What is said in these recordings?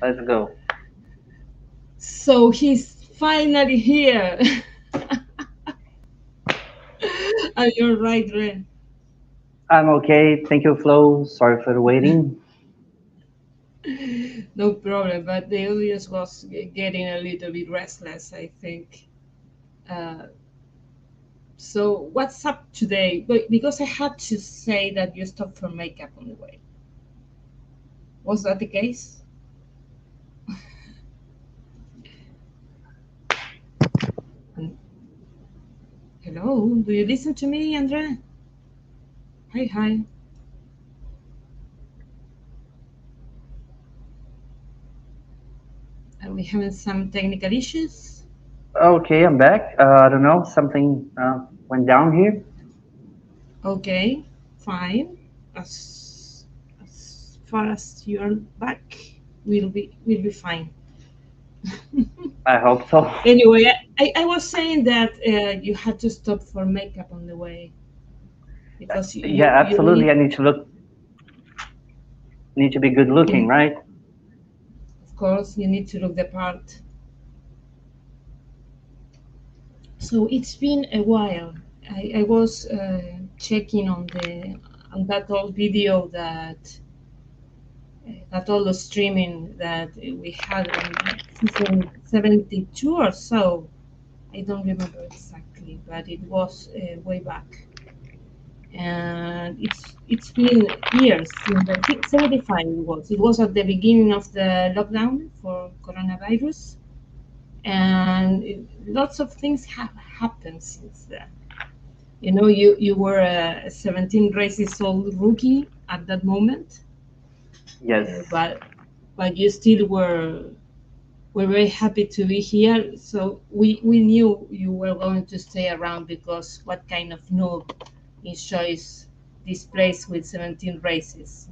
Let's go. So he's finally here. Are you right, Ren? I'm okay. Thank you, Flo. Sorry for the waiting. No problem, but the audience was getting a little bit restless, I think. Uh, so what's up today? Because I had to say that you stopped for makeup on the way. Was that the case? And hello, do you listen to me, André? Hi, hi. Are we having some technical issues? Okay, I'm back. I don't know. Something went down here. Okay, fine. As far as you're back, we'll be fine. I hope so. Anyway, I was saying that you had to stop for makeup on the way because Yeah, you absolutely. need, Need to be good looking, you, right? of course, you need to look the part. So it's been a while. I was checking on that old video that all the streaming that we had on season 72 or so. I don't remember exactly, but it was way back. And it's been years since I think 75 it was at the beginning of the lockdown for coronavirus, and lots of things have happened since then. You were a 17 races old rookie at that moment, Yes. but you still were very happy to be here. So we knew you were going to stay around because what kind of noob enjoys this place with 17 races?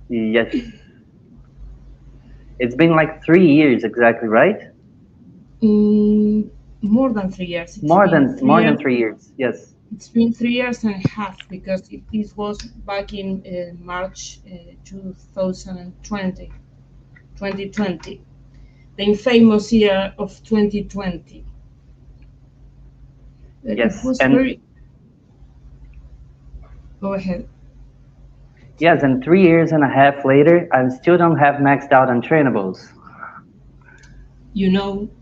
Yes. It's been like 3 years exactly, right? Mm, more than 3 years. It's been three More than years. 3 years. Yes. It's been 3 years and a half because this was back in March 2020, 2020, the infamous year of 2020. It Yes. was And very. Go ahead. yes, and 3 years and a half later, I still don't have maxed out on trainables.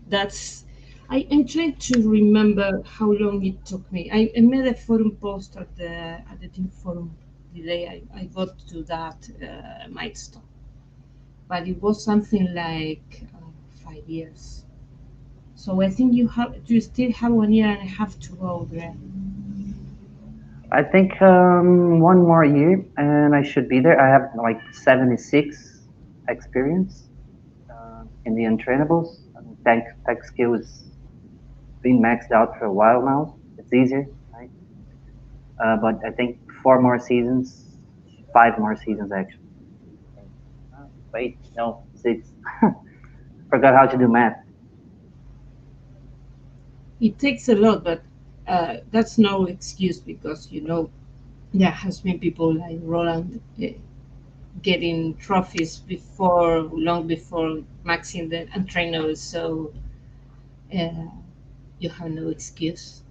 That's. I'm trying to remember how long it took me. I made a forum post at the team forum the day I got to that milestone, but it was something like 5 years. So I think you still have 1 year and a half to go there. I think one more year and I should be there. I have like 76 experience in the untrainables. I mean, tech skill is been maxed out for a while now. It's easier, right? But I think 4 more seasons, 5 more seasons actually. Wait, no, 6. Forgot how to do math. It takes a lot, but that's no excuse because there has been people like Roland getting trophies long before maxing the untrainable. So uh, you have no excuse.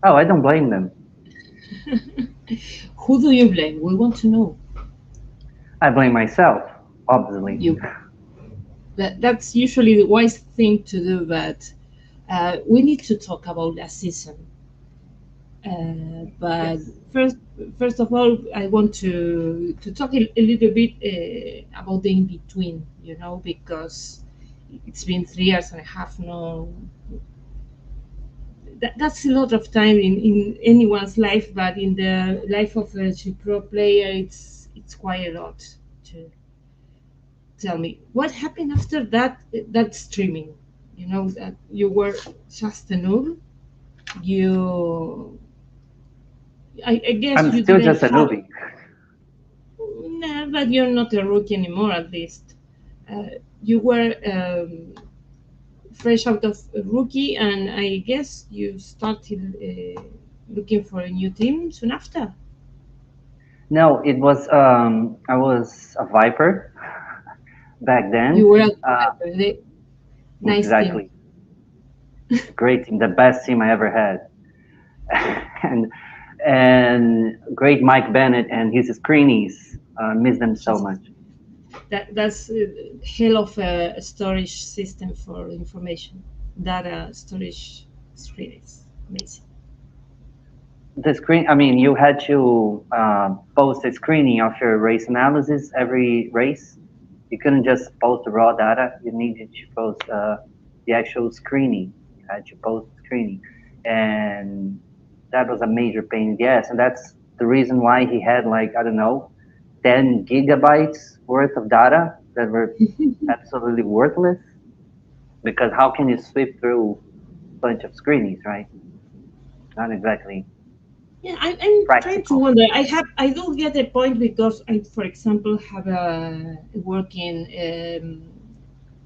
Oh, I don't blame them. Who do you blame? We want to know. I blame myself, obviously. You that's usually the wise thing to do, but we need to talk about last season. But Yes. first of all, I want to talk a little bit about the in between, because it's been 3 years and a half now. That's a lot of time in anyone's life, but in the life of a pro player, it's quite a lot. To tell me what happened after that streaming. That you were just a noob. You, I guess I'm you still didn't just a have. newbie. Nah, but you're not a rookie anymore, at least. You were fresh out of a rookie, and I guess you started looking for a new team soon after. No, it was I was a Viper back You then. were a Uh, the nice team. exactly, great team, the best team I ever had, and great Mike Bennett and his screenies. Miss them so He's, much. that's hell of a storage system for information. Data storage is really amazing. The screen, I mean, you had to post a screening of your race analysis every race. You couldn't just post the raw data. You needed to post the actual screening. You had to post screening, and that was a major pain in the ass. And that's the reason why he had like I don't know, 10 gigabytes worth of data that were absolutely worthless. Because how can you sweep through a bunch of screenings, right? Not exactly Yeah, I'm trying to practical. wonder. I do get a point because I, for example, have a working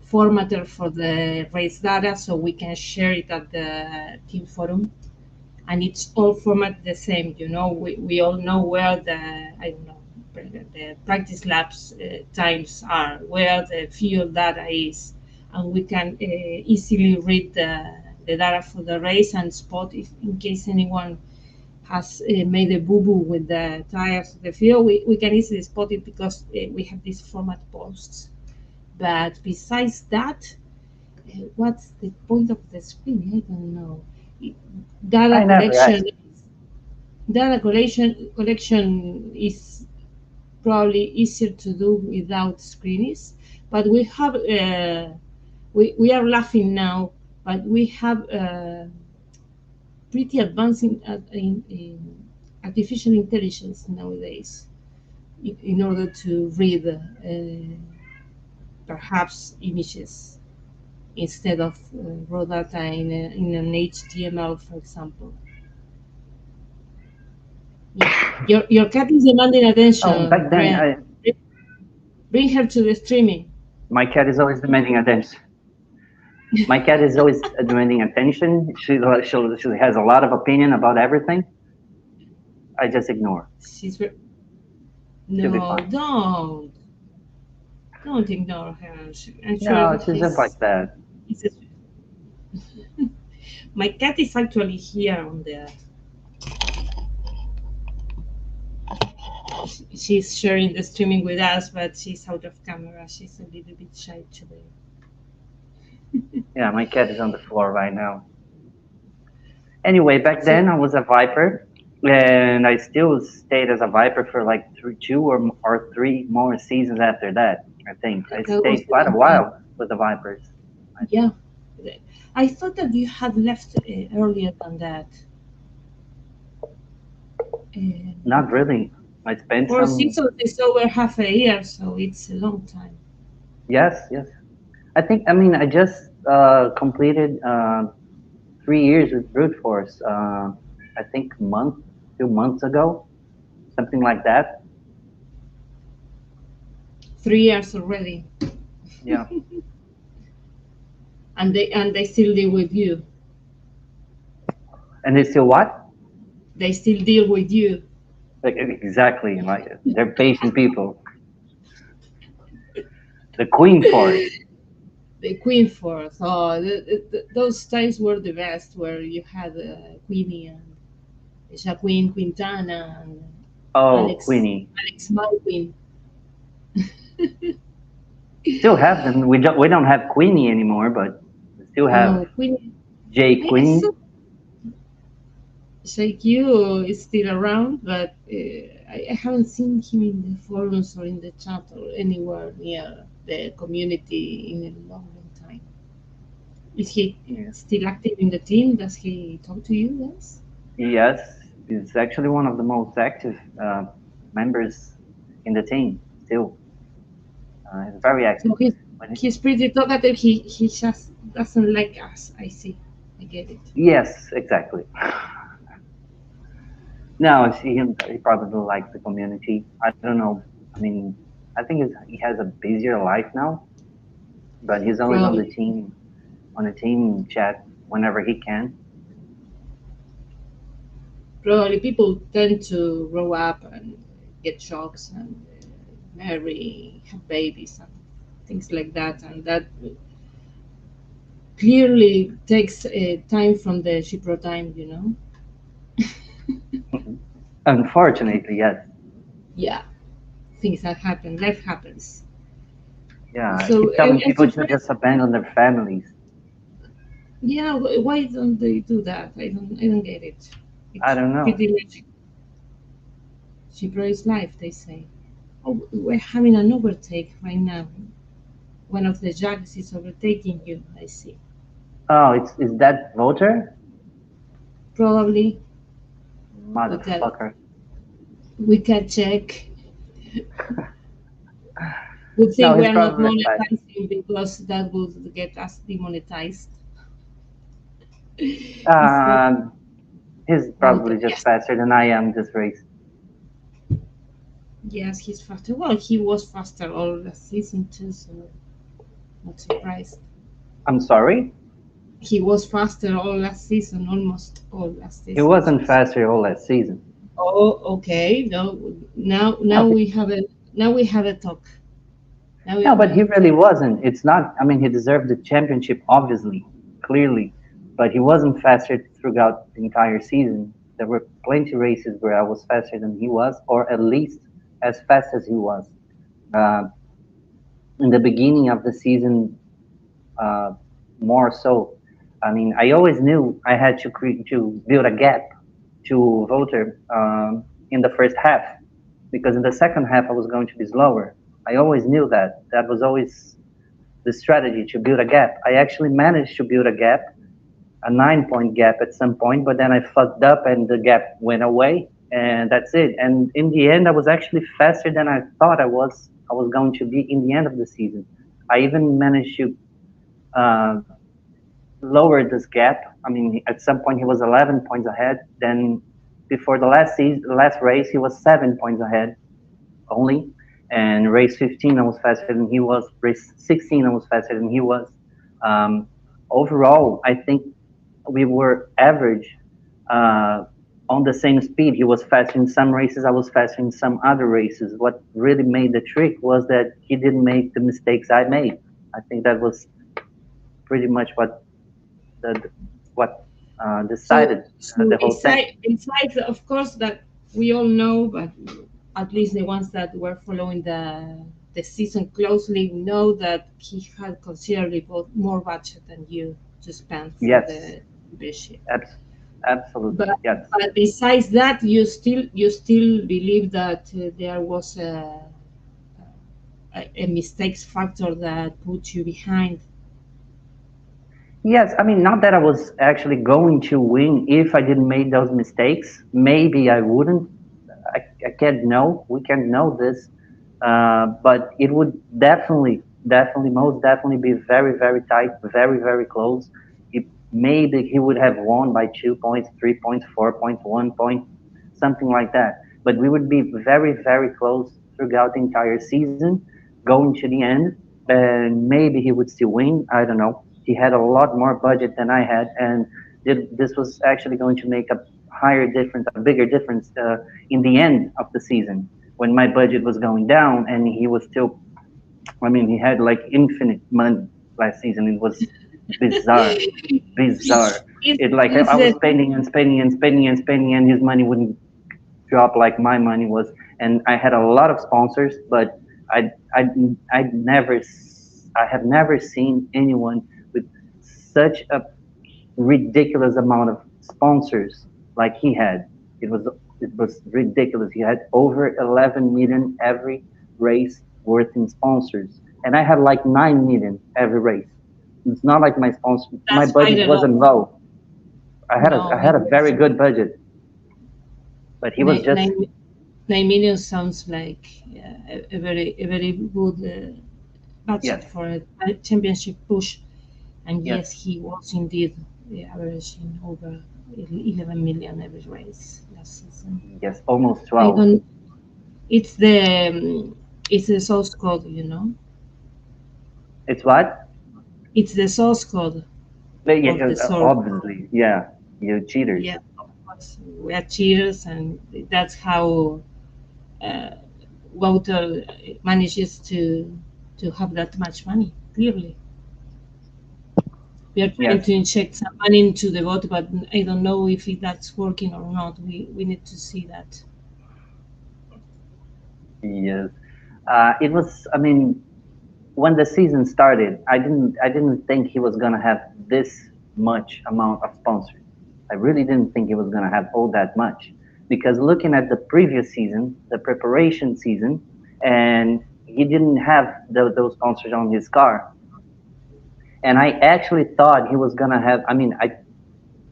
formatter for the race data, so we can share it at the team forum, and it's all format the same. We all know where the I don't know the practice labs times are, where the fuel data is, and we can easily read the data for the race and spot if in case anyone has made a boo-boo with the tires of the field, we can easily spot it because we have these format posts. But besides that, what's the point of the screen? I don't know. Data I never collection, asked. data collection is probably easier to do without screens, but we are laughing now, but we have pretty advanced in artificial intelligence nowadays in order to read perhaps images instead of raw data in an HTML, for example. Yeah, your cat is demanding Oh, attention, back then, Andrea. Bring her to the streaming. my cat is always demanding attention. My cat is always demanding attention. She has a lot of opinion about everything. I just ignore. She's She'll be no, fine. don't ignore her. I'm sure No, she's just like that. he's a, my cat is actually here on the. She's sharing the streaming with us, but she's out of camera. She's a little bit shy today. Yeah, my cat is on the floor right now. Anyway, back So then I was a Viper, and I still stayed as a Viper for like two or three more seasons after that. I think I that was stayed a quite a long time. while with the Vipers. I think Yeah, I thought that you had left earlier than that. Uh, not really. I spent Four some. seasons is over half a year, so it's a long time. Yes, yes. I think. I mean, I just completed 3 years with brute force. I think a month, 2 months ago, something like that. 3 years already, Yeah, and they still deal with you. and they still what? They still deal with you. Like exactly, like they're patient people. The Queen Force. The Queen Force. Oh, those times were the best, where you had Queenie and Jacqueline Quintana and Oh, Alex Queenie. Alex Malquin. Still have them. We don't have Queenie anymore, but we still have No, Queenie. Jay I saw Queenie. Q is still around, but I haven't seen him in the forums or in the chat or anywhere near the community in a long, long time. Is he Yeah. still active in the team? Does he talk to you guys? Yes, he's actually one of the most active members in the team. Still, he's very So active. When he's pretty talkative. He just doesn't like us. I see. I get it. yes, exactly. No, he probably likes the community. I don't know. I mean, I think he has a busier life now, but he's always Probably. on the team chat whenever he can. Probably people tend to grow up and get jobs and marry, have babies, and things like that. And that clearly takes time from the Shipro time, you know. Unfortunately, yes. Yeah, things that happen, life happens. Yeah, I So keep telling I'm people to surprised. just abandon their families. Yeah, why don't they do that? I don't get it. I It's don't know. pretty logical. Shipro is life, they say. Oh, we're having an overtake right now. One of the jacks is overtaking you, I see. Oh, it's is that voter? Probably we can Motherfucker. we can check. Good No, thing we he's are not probably fat. monetizing because that would get us demonetized. It's for Um, he's voter. probably just Yes, faster than I am this race. yes, he's faster. Well, he was faster all the season too, so not surprised. I'm sorry? He was faster all last season, almost all last He season. wasn't faster all last season. Oh, okay. No, now No, we have a talk. Now we no, are but he going really to. wasn't. It's not, I mean, he deserved the championship, obviously, clearly, but he wasn't faster throughout the entire season. There were plenty races where I was faster than he was, or at least as fast as he was. Uh, in the beginning of the season, uh, more so. I mean, I always knew I had to build a gap to Voter in the first half because in the second half I was going to be slower. I always knew that. That was always the strategy to build a gap. I actually managed to build a gap, a 9 point gap at some point, but then I fucked up and the gap went away, and that's it. And in the end, I was actually faster than I thought I was. I was going to be in the end of the season. I even managed to uh, lower this gap. I mean, at some point he was 11 points ahead. Then before the last season, the last race, he was 7 points ahead only. And race 15, I was faster than he was. Race 16, I was faster than he was. Um, Overall, I think we were average uh, on the same speed. He was faster in some races. I was faster in some other races. What really made the trick was that he didn't make the mistakes I made. I think that was pretty much what So, decided so the whole thing. besides, of course, that we all know, but at least the ones that were following the season closely know that he had considerably more budget than you to spend for Yes, the championship. abs- absolutely. But Yes. besides that, you still believe that there was a mistakes factor that put you behind. Yes, I mean, not that I was actually going to win if I didn't make those mistakes. Maybe I wouldn't. I can't know. We can't know this. But it would definitely, most definitely be very, very tight, very, very close. Maybe he would have won by 2 points, 3 points, 4 points, 1 point, something like that. But we would be very, very close throughout the entire season, going to the end, and maybe he would still win. I don't know. He had a lot more budget than I had, and this was actually going to make a higher difference, a bigger difference in the end of the season when my budget was going down and he was still, I mean, he had like infinite money last season. It was bizarre, bizarre. It's, It like it's I was the spending and spending and spending and spending, and his money wouldn't drop like my money was. And I had a lot of sponsors, but I I I never I have never seen anyone with such a ridiculous amount of sponsors like he had. It was it was ridiculous. He had over 11 million every race worth in sponsors, and I had like 9 million every race. It's not like my that's quite budget a lot. wasn't low. No, I had it a very was good budget, but he was nine, just 9, 9 million sounds like a very good budget yes, for a championship push. And yes, yes, he was indeed averaging over 11 million every race last season. yes, almost I 12. don't. It's the source code, you know. It's what? It's the source code Yeah, of the source. obviously, yeah. You cheaters. Yeah, of course, we are cheaters, and that's how uh, Walter manages to have that much money. Clearly, we are trying Yes, to inject some money into the boat, but I don't know if that's working or not. We need to see that. yes. It was. I mean, when the season started, I didn't think he was gonna have this much amount of sponsors. I really didn't think he was gonna have all that much because looking at the previous season, the preparation season, and he didn't have those sponsors on his car. And I actually thought he was gonna have. I mean, I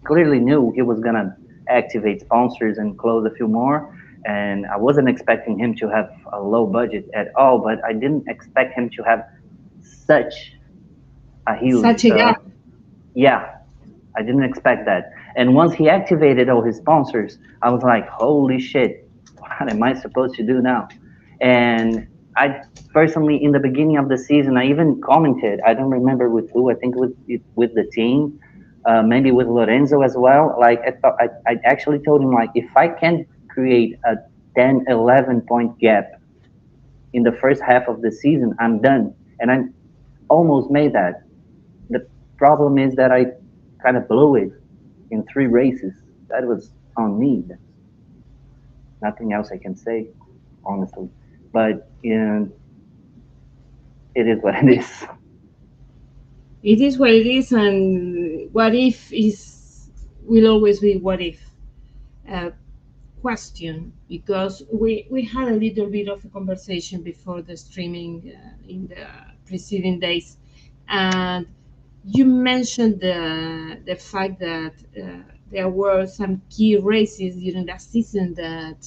clearly knew he was gonna activate sponsors and close a few more. And I wasn't expecting him to have a low budget at all, but I didn't expect him to have such a huge Such a gap. yeah, I didn't expect that. And once he activated all his sponsors, I was like, holy shit, what am I supposed to do now? And I personally, in the beginning of the season, I even commented, I don't remember with who, I think with the team, maybe with Lorenzo as well. Like I actually told him like, if I can create a 10, 11 point gap in the first half of the season, I'm done. And I almost made that. The problem is that I kind of blew it in 3 races. That was on me. That's nothing else I can say, honestly. But it is what it is. It is what it is, and what if is will always be what if. Uh, Question, because we had a little bit of a conversation before the streaming in the preceding days, and you mentioned the fact that there were some key races during that season that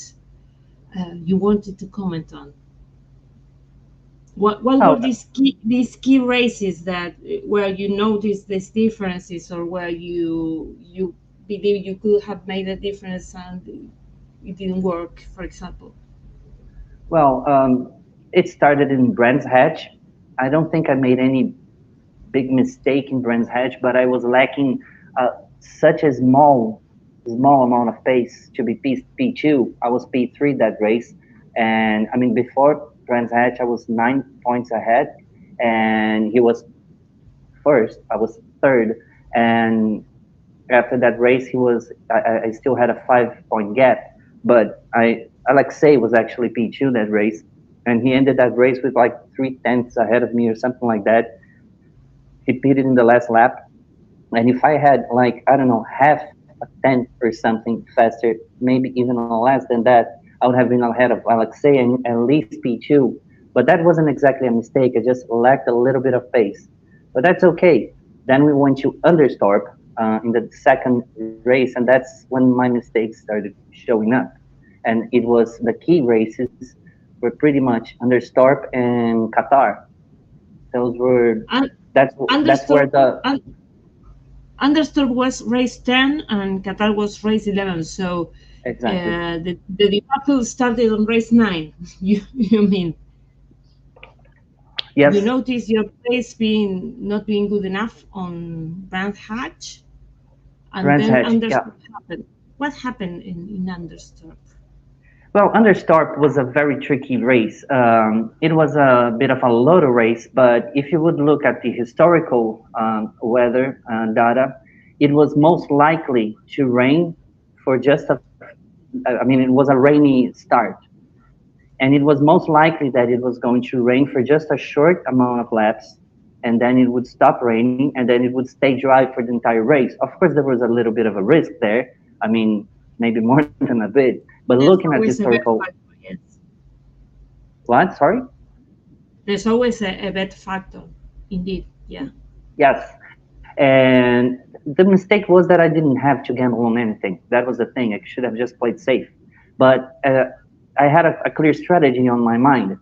you wanted to comment on. What were Oh, these key races that where you noticed these differences, or where you believe you could have made a difference and it didn't work, for example? well, it started in Brands Hatch. I don't think I made any big mistake in Brands Hatch, but I was lacking such a small amount of pace to be P2. I was P3 that race, and I mean before Brands Hatch, I was 9 points ahead, and he was first. I was third, and after that race, I still had a 5 point gap, but Alexei was actually P2 that race, and he ended that race with like 3 tenths ahead of me or something like that. He pitted in the last lap, and if I had like I don't know half a tenth or something faster, maybe even less than that, I would have been ahead of Alexei and at least P2. But that wasn't exactly a mistake. I just lacked a little bit of pace, but that's okay. Then we went to Understorp in the second race, and that's when my mistakes started showing up. And it was the key races were pretty much Understorp and Qatar. Those were And that's where understood. the Understood was race 10 and Qatar was race 11. So exactly. the debacle started on race 9. You mean you Yes, noticed your place not being good enough on Brand Hatch, and Brands then Hatch. Yeah. Understood happened. What happened in Understood? Well, Understorp was a very tricky race. It was a bit of a lotto race, but if you would look at the historical weather data, it was most likely to rain for just a. I mean, it was a rainy start, and it was most likely that it was going to rain for just a short amount of laps, and then it would stop raining, and then it would stay dry for the entire race. Of course, there was a little bit of a risk there. I mean, maybe more than a bit. But There's looking at always a bet historical, factor, yes. what? Sorry. There's always a bet factor, indeed, yeah. Yes. And the mistake was that I didn't have to gamble on anything. That was the thing. I should have just played safe. But I had a clear strategy on my mind.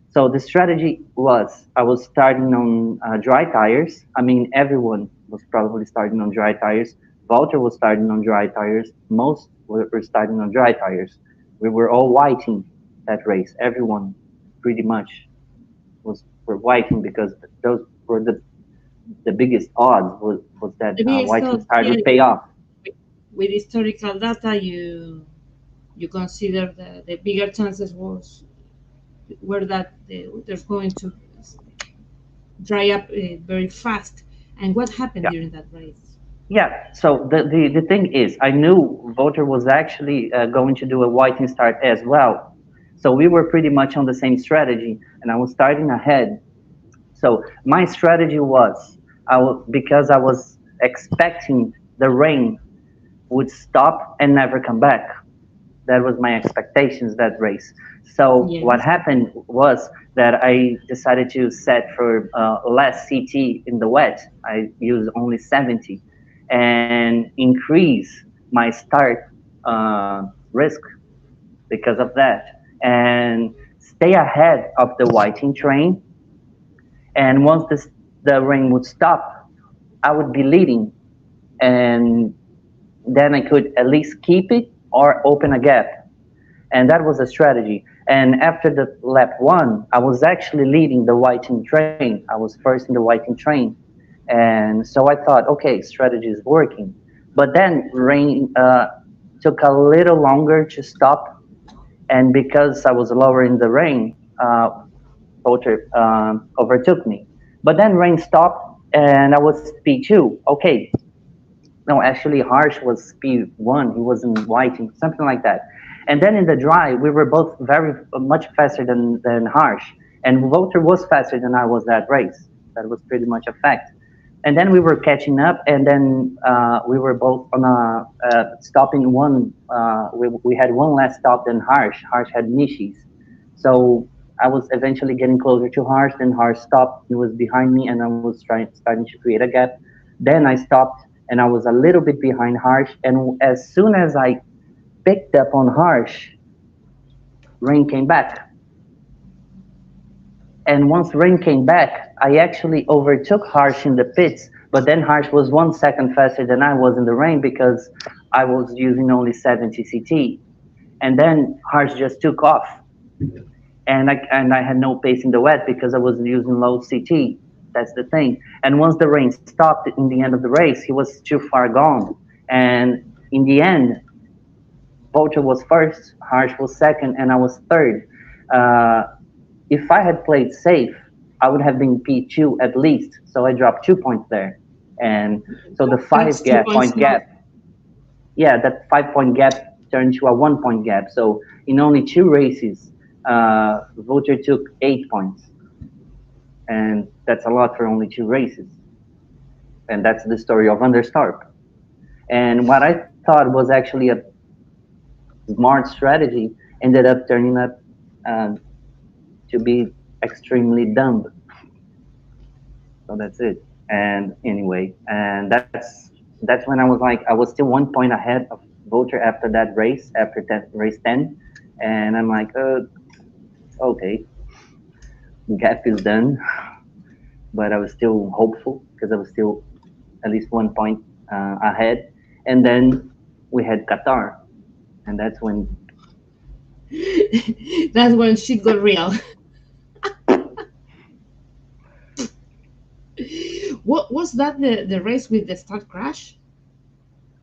So the strategy was I was starting on dry tires. I mean, everyone was probably starting on dry tires. Walter was starting on dry tires. Most were starting on dry tires. We were all whiting that race. Everyone pretty much was were whiting because those were the biggest odds was that The biggest whiting thought, tires yeah, would pay off. with historical data, you you consider the bigger chances were that they're going to dry up very fast. And what happened Yeah. during that race? Yeah. So the thing is, I knew Voter was actually going to do a whiting start as well. So we were pretty much on the same strategy, and I was starting ahead. So my strategy was, because I was expecting the rain would stop and never come back. That was my expectations that race. So what Yes. happened was that I decided to set for less CT in the wet. I used only 70 and increase my start risk because of that, and stay ahead of the whiting train. And once the rain would stop, I would be leading, and then I could at least keep it or open a gap. And that was a strategy. And after the lap one, I was actually leading the whiting train. I was first in the whiting train. And so I thought, okay, strategy is working. But then rain took a little longer to stop. And because I was lower in the rain, Potter overtook me. But then rain stopped and I was P2. Okay, no, actually, Harsh was P1. He was in Whiting, something like that. And then in the dry, we were both very much faster than Harsh. And Walter was faster than I was that race. That was pretty much a fact. And then we were catching up, and then we were both on a stopping one. We had one less stop than Harsh. Harsh had Nishis. So I was eventually getting closer to Harsh. Then Harsh stopped. He was behind me, and I was starting to create a gap. Then I stopped, and I was a little bit behind Harsh. And as soon as I picked up on Harsh, Rain came back. And once Rain came back, I actually overtook Harsh in the pits. But then Harsh was 1 second faster than I was in the rain because I was using only 70 CT. And then Harsh just took off. And I had no pace in the wet because I was using low CT. That's the thing. And once the rain stopped in the end of the race, he was too far gone. And in the end, Vulture was first, Harsh was second, and I was third. Uh, if I had played safe, I would have been P2 at least. So I dropped 2 points there. And so the That's five two gap, points point more. gap, yeah, that 5 point gap turned to a 1 point gap. So in only two races, Vulture took 8 points. And that's a lot for only two races. And that's the story of Understarp. And what I thought was actually a smart strategy ended up turning up uh, to be extremely dumb. So that's it. And anyway, and that's when I was like, I was still 1 point ahead of Vulture after that race, after that race 10, and I'm like, okay, gap is done. But I was still hopeful because I was still at least 1 point ahead. And then we had Qatar, and that's when That's when shit got real. What was that? The race with the start crash?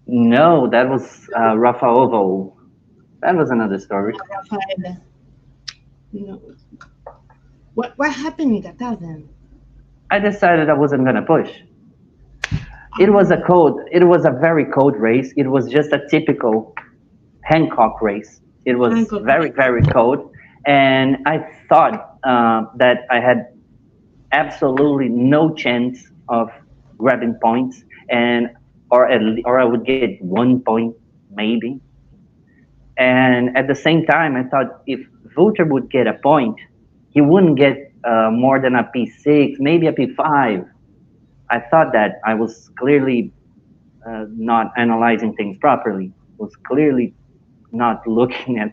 no, that was Rafaovo. That was another story. Rafael. No. What happened in Qatar then? I decided I wasn't gonna push. It was a Oh, code. It was a very cold race. It was just a typical Hancock race. It was Hancock very, race. very cold, and I thought that I had absolutely no chance of grabbing points, and or I would get 1 point maybe. And at the same time, I thought if Vulture would get a point, he wouldn't get more than a P6, maybe a P5. I thought that I was clearly not analyzing things properly, was clearly not looking at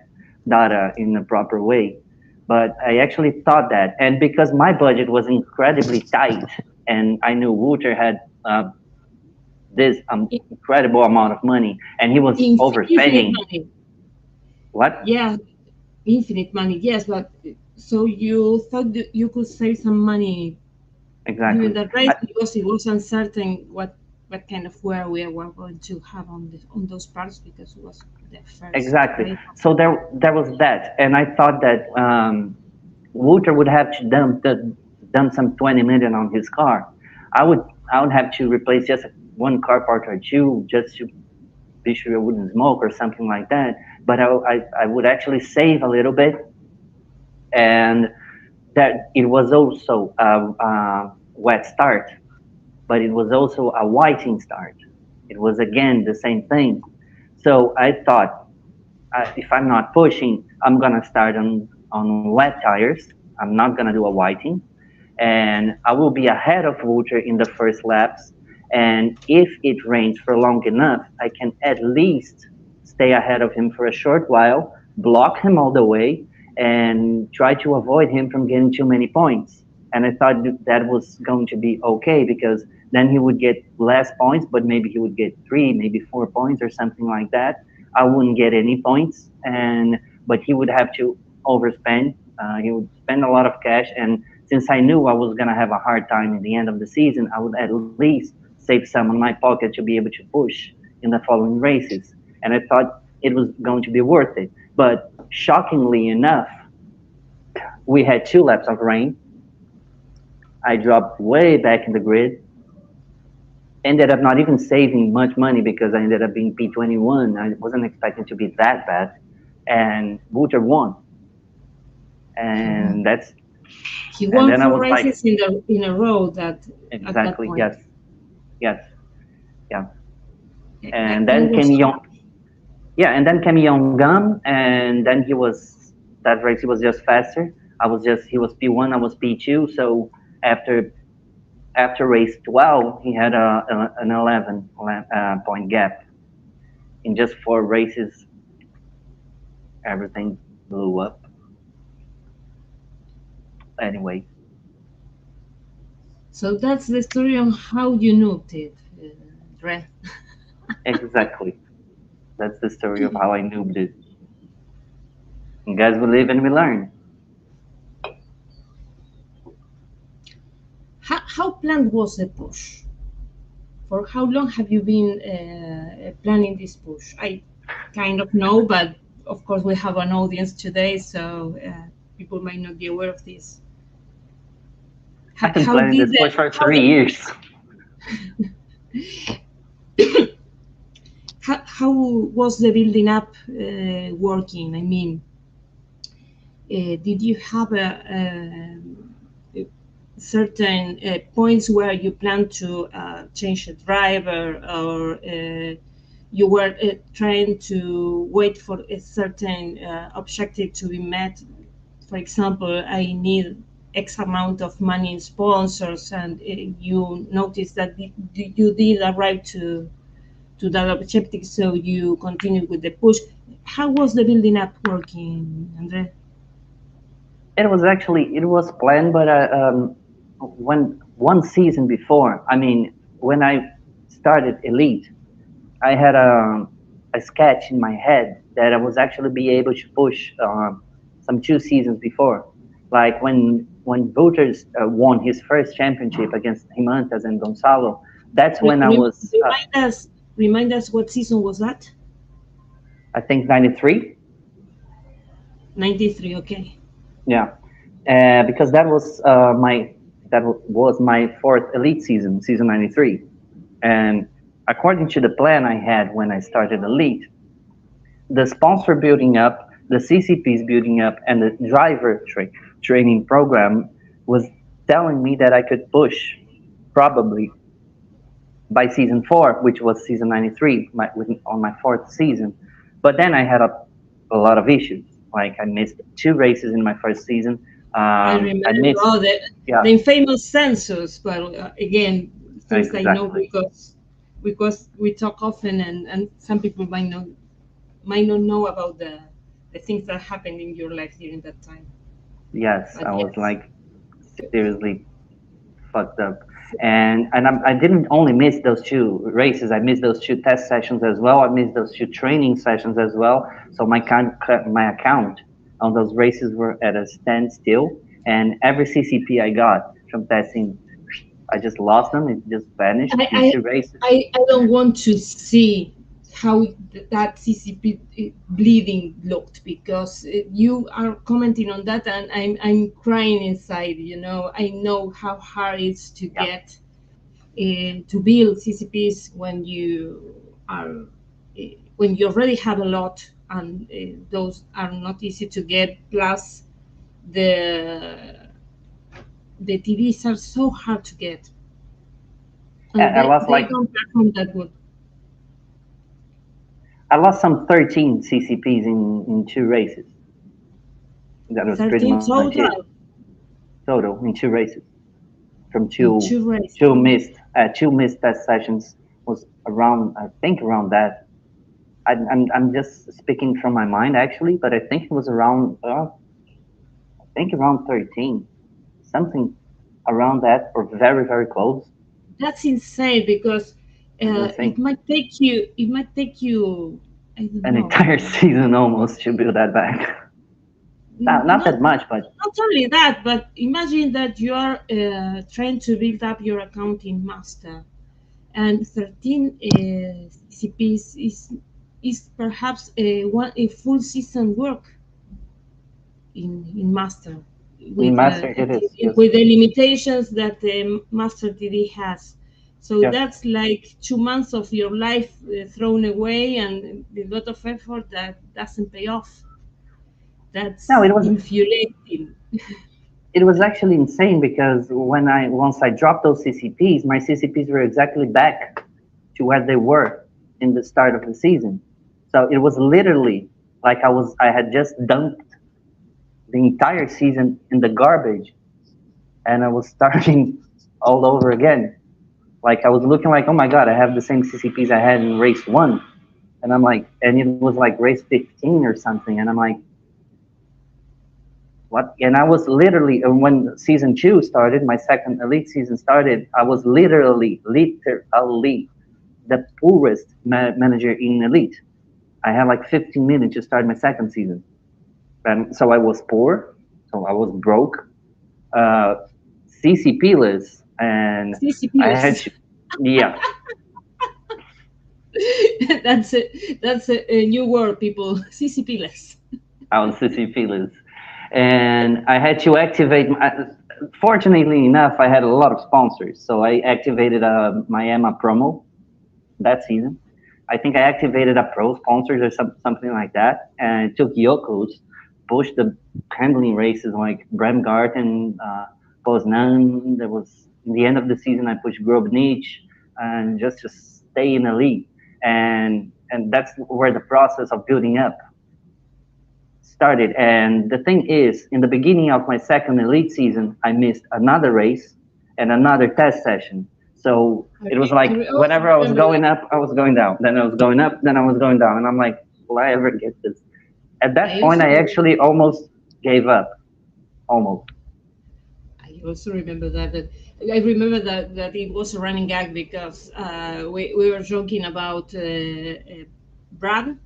data in a proper way. But I actually thought that. And because my budget was incredibly tight, and I knew Wouter had this I- incredible amount of money, and he was Infinite overspending. money. What? Yeah, infinite money. Yes, but so you thought you could save some money during Exactly. that race because it was uncertain what what kind of wear we were going to have on on those parts because it was the first, Exactly. right? So there was that, and I thought that Walter would have to dump some 20 million on his car. I would I would have to replace just one car part or two just to be sure it wouldn't smoke or something like that. But I would actually save a little bit, and that it was also a wet start, but it was also a whiting start. It was again the same thing. So I thought, if I'm not pushing, I'm gonna start on wet tires. I'm not gonna do a whiting, and I will be ahead of Walter in the first laps. And if it rains for long enough, I can at least stay ahead of him for a short while, block him all the way, and try to avoid him from getting too many points. And I thought that was going to be okay because then he would get less points, but maybe he would get 3, maybe 4 points or something like that. I wouldn't get any points, and but he would have to overspend. He would spend a lot of cash, and since I knew I was gonna have a hard time at the end of the season, I would at least save some in my pocket to be able to push in the following races. And I thought it was going to be worth it. But shockingly enough, we had 2 laps of rain. I dropped way back in the grid. Ended up not even saving much money because I ended up being P21. I wasn't expecting to be that bad, and Butcher won, and that's He and won then I four was like, races in a row that at that exactly, point. yes, yes, yeah. That And point then came was Young, yeah, and then came Young Gum, and then that race he was just faster. He was P1, I was P2, so after race 12, he had an 11 point gap in just 4 races. Everything blew up. Anyway, so that's the story on how you moved it, André. exactly. That's the story of how I noobed it. And guys, we live and we learn. How planned was the push? For how long have you been planning this push? I kind of know, but of course we have an audience today, so people might not be aware of this. I've been How planning did this push for how 3 years. how was the building up working? I mean, did you have a certain points where you plan to change a driver, or you were trying to wait for a certain objective to be met? For example, I need X amount of money in sponsors, and you notice that you did arrive to that objective, so you continue with the push. How was the building up working, Andre? It was planned, but when 1 season before, I mean, when I started Elite, I had a sketch in my head that I was actually be able to push some 2 seasons before, like when Voters won his first championship against Himantas and Gonzalo. That's when I was, Remind us what season was that? I think, 93. 93. Okay. Yeah, because that was my fourth Elite season, season 93, and according to the plan I had when I started Elite, the sponsor building up, the CCPs building up, and the training program was telling me that I could push probably by season 4, which was season 93, on my fourth season. But then I had a lot of issues. Like I missed 2 races in my first season. I I remember missed, yeah, the infamous census, but again, things I know exactly. because we talk often, and some people might not know about the things that happened in your life during that time. Yes, But I was yes, like seriously fucked up. And I didn't only miss those 2 races. I missed those 2 test sessions as well. I missed those 2 training sessions as well. So my account on those races were at a standstill. And every CCP I got from testing I just lost them. It just vanished I, in I, two races. I don't want to see how that CCP bleeding looked, because you are commenting on that, and I'm crying inside. I know how hard it is to Yeah. get to build CCPs when you already have a lot, and those are not easy to get. Plus, the the TVs are so hard to get, and I lost they like don't perform that good. I lost some 13 CCPs in two races. That was pretty 13 much it total total in two races from in two two races. two missed test sessions was around I think around that. I'm just speaking from my mind actually, but I think it was around I think around 13 something around that or very very close. That's insane, because It's it insane. might take you. It might take you. I don't An know. entire season almost to build that back. Not Not that much, but not only that, but imagine that you are trying to build up your accounting master, and 13 CCPs is perhaps a full season work in master, in with master it is. Yes. the limitations that the master TD has. So Yes. that's like 2 months of your life thrown away, and a lot of effort that doesn't pay off. No, That's it was infuriating. it was actually insane because once I dropped those CCPs, my CCPs were exactly back to where they were in the start of the season. So it was literally like I had just dumped the entire season in the garbage and I was starting all over again. Like I was looking like, oh my god, I have the same CCPs I had in race one, and I'm like, and it was like race 15 or something, and I'm like, what? And I was literally when season two started, my second elite season started, I was literally the poorest manager in elite. I had like 15 minutes to start my second season, and so I was poor, so I was broke, uh, CCP-less, and I had CCPs. to, yeah, That's a new word, people. CCPless. I was CCP-less, and I had to activate. Fortunately enough, I had a lot of sponsors, so I activated my EMA promo that season. I think I activated a pro sponsors or something like that, and it took Yokos, pushed the handling races like Bremgarten, Poznan. There was in the end of the season I pushed Grobnich, and just to stay in the league, and that's where the process of building up started. And the thing is, in the beginning of my second elite season, I missed another race and another test session. So it was like Also whenever I was remember that. going up, I was going down. Then I was going up, then I was going down. And I'm like, will I ever get this? At that I point, also I actually almost gave up. Almost. I also remember that. I remember that it was a running gag, because we were joking about Brad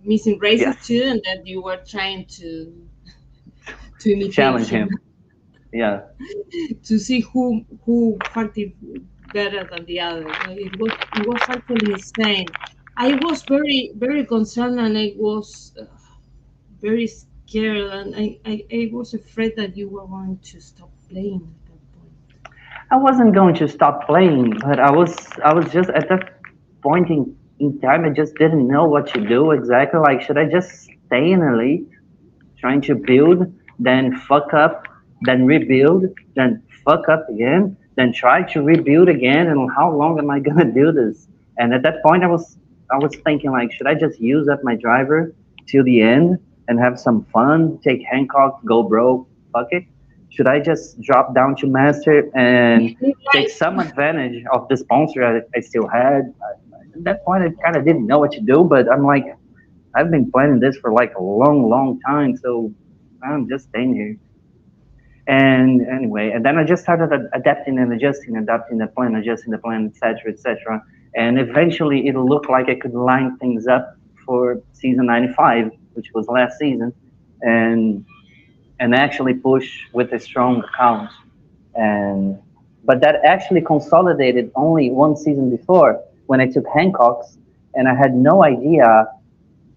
missing races Yes. too, and that you were trying to To imitate challenge him, him. Yeah. to see who faked it better than the other. It was actually insane. I was very concerned, and I was very scared, and I was afraid that you were going to stop playing at that point. I wasn't going to stop playing, but I was just at that point in time I just didn't know what to do exactly. Like should I just stay in elite? Trying to build, then fuck up, then rebuild, then fuck up again, then try to rebuild again. And how long am I gonna do this? And at that point, I was thinking like, should I just use up my driver till the end and have some fun, take Hancock, go broke, fuck it? Should I just drop down to master and Live take life. some advantage of the sponsor I still had? At that point, I kind of didn't know what to do, but I'm like, I've been planning this for like a long, long time, so I'm just staying here. And anyway, and then I just started adapting and adjusting, adapting the plan, adjusting the plan, etc., etc. And eventually, it looked like I could line things up for season 95, which was last season, and and actually push with a strong account. And but that actually consolidated only one season before when I took Hancock's, and I had no idea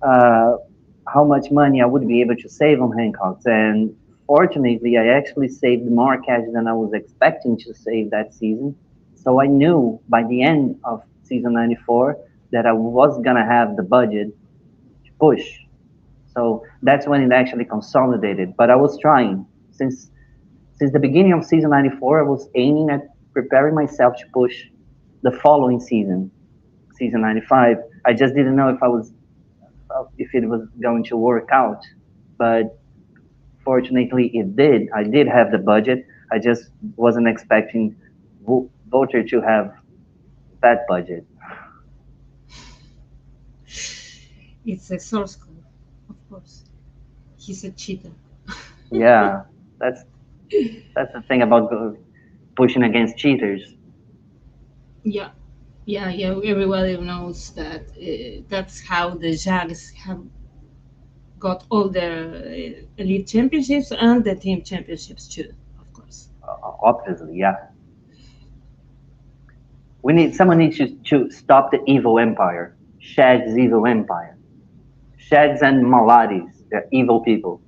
uh, how much money I would be able to save on Hancock's. And fortunately, I actually saved more cash than I was expecting to save that season. So I knew by the end of season 94 that I was gonna have the budget to push. So that's when it actually consolidated. But I was trying since the beginning of season 94. I was aiming at preparing myself to push the following season, season 95. I just didn't know if it was going to work out, but fortunately it did. I did have the budget. I just wasn't expecting Voter to have that budget. It's a source code, of course. He's a cheater. Yeah, that's that's the thing about pushing against cheaters. Yeah, yeah. Everybody knows that that's how the Jags have got all their elite championships and the team championships too, of course. Obviously, yeah. Someone needs to stop the evil empire, Shag's evil empire. Shags and Malaris, they're evil people.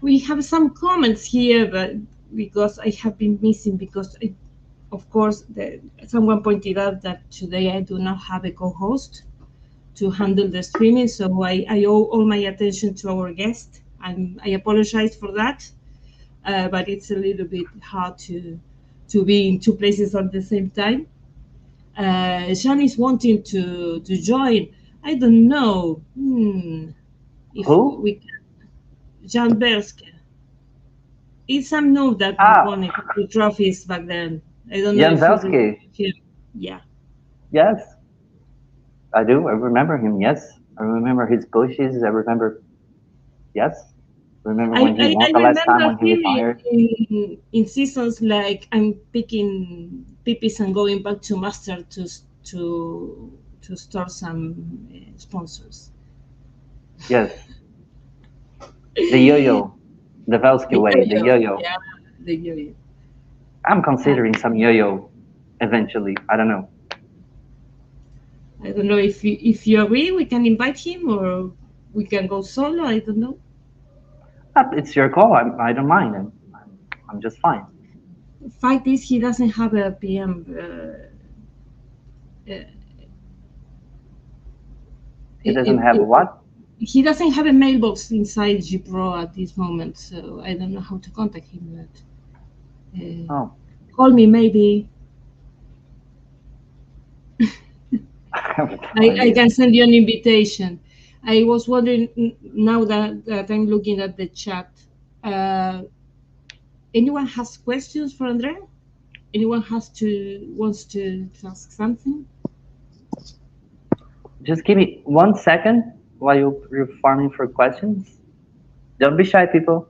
We have some comments here, but because I have been missing, because of course, someone pointed out that today I do not have a co-host to handle the streaming, so I owe all my attention to our guest, and I apologize for that. But it's a little bit hard to be in two places at the same time. Sean is wanting to join. I don't know if Who? we can. Jan Berske. It's some know that won a couple trophies back then. I don't know if you remember him. Yeah. Yes, I do. I remember him. Yes, I remember his pushes. I remember. Yes, I remember when he won the last time when he retired. In seasons like I'm picking pipis and going back to master to start some sponsors. Yes, the yo-yo, the Velsky way, the yo-yo. Yeah, the yo-yo. I'm considering some yo-yo eventually. I don't know. I don't know if you agree, we can invite him, or we can go solo. I don't know. It's your call. I don't mind. I'm just fine. Fact is, he doesn't have a PM. He doesn't have a what? He doesn't have a mailbox inside G Pro at this moment, so I don't know how to contact him. But call me maybe. I can send you an invitation. I was wondering now that I'm looking at the chat. Anyone has questions for André? Anyone wants to ask something? Just give me 1 second while you're farming for questions. Don't be shy, people.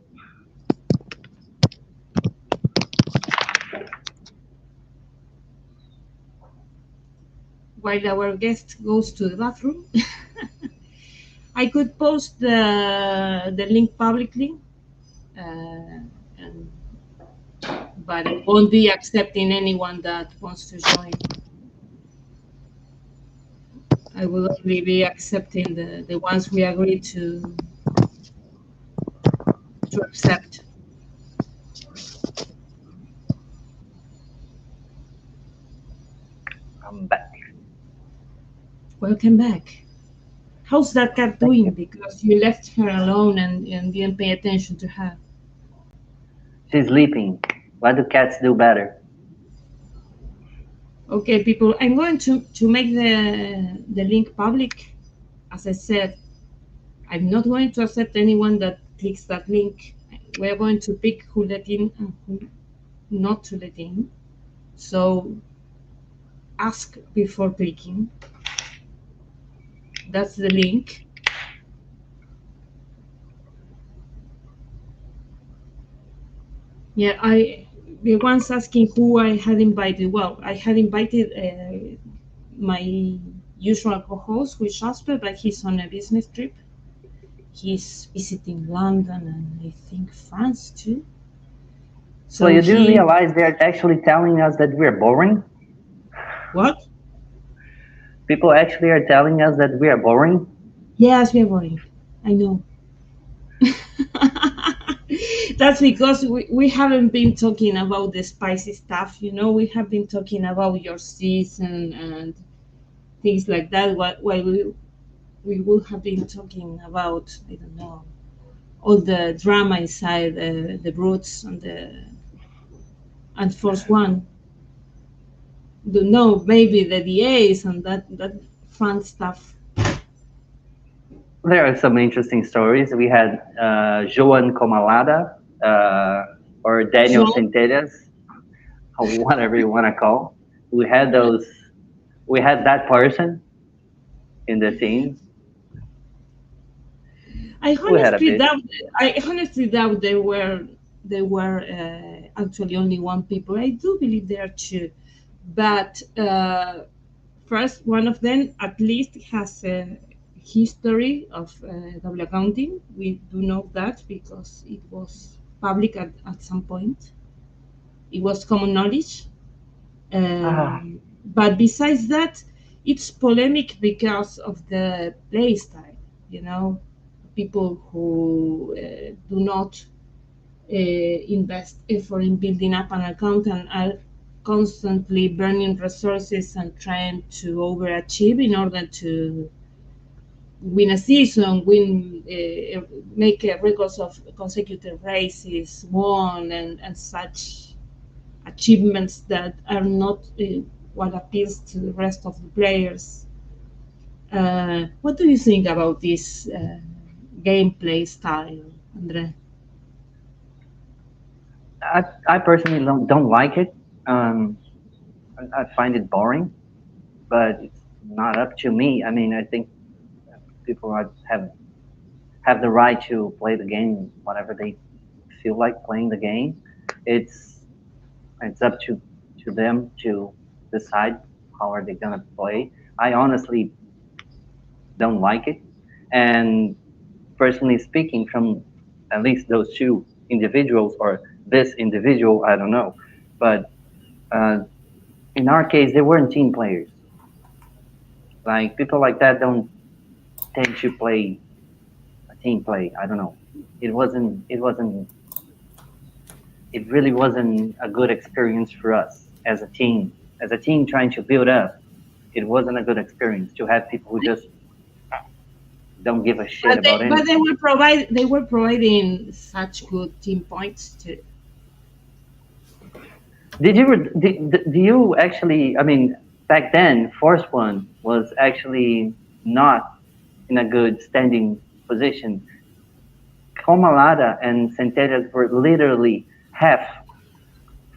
While our guest goes to the bathroom, I could post the link publicly, but I won't be accepting anyone that wants to join. I will only be accepting the ones we agreed to accept. I'm back. Welcome back. How's that cat doing? Because you left her alone and didn't pay attention to her. She's sleeping. Why do cats do better? Okay, people, I'm going to make the link public. As I said, I'm not going to accept anyone that clicks that link. We're going to pick who let in and who not to let in. So ask before clicking. That's the link. Yeah, the ones asking who I had invited. Well, I had invited my usual co-host with Jasper, but he's on a business trip. he's visiting London and I think France too. So So you do he realize they're actually telling us that we're boring? what? People actually are telling us that we are boring? Yes, we are boring. I know. That's because we haven't been talking about the spicy stuff, you know. We have been talking about your season and things like that. While we would have been talking about, I don't know, all the drama inside the brutes and Force One. Don't know, maybe the DAs and that fun stuff. There are some interesting stories. We had Joan Comalada or Daniel John, Centellas, or whatever you want to call. We had those. We had that person in the team. I We had a honestly bit. doubt. I honestly doubt there were actually only one people. I do believe there are two, but first one of them at least has a history of double accounting. We do know that because it was public at some point. It was common knowledge. Ah, But besides that, it's polemic because of the play style. You know, people who do not invest effort in building up an account and are constantly burning resources and trying to overachieve in order to win a season, make records of consecutive races won, and such achievements that are not what appeals to the rest of the players. What do you think about this gameplay style, Andre? I personally don't like it. Um, I find it boring, but it's not up to me. I mean, I think people have the right to play the game whatever they feel like playing the game. It's it's up to them to decide how are they gonna play. I honestly don't like it, and personally speaking, from at least those two individuals or this individual, I don't know, but uh, in our case, they weren't team players. Like people like that don't tend to play a team play. I don't know. It wasn't. It wasn't. It really wasn't a good experience for us as a team. As a team trying to build up, it wasn't a good experience to have people who just don't give a shit about But anything. they were providing such good team points too. Do you actually? I mean, back then, Force One was actually not in a good standing position. Comalada and Centellas were literally half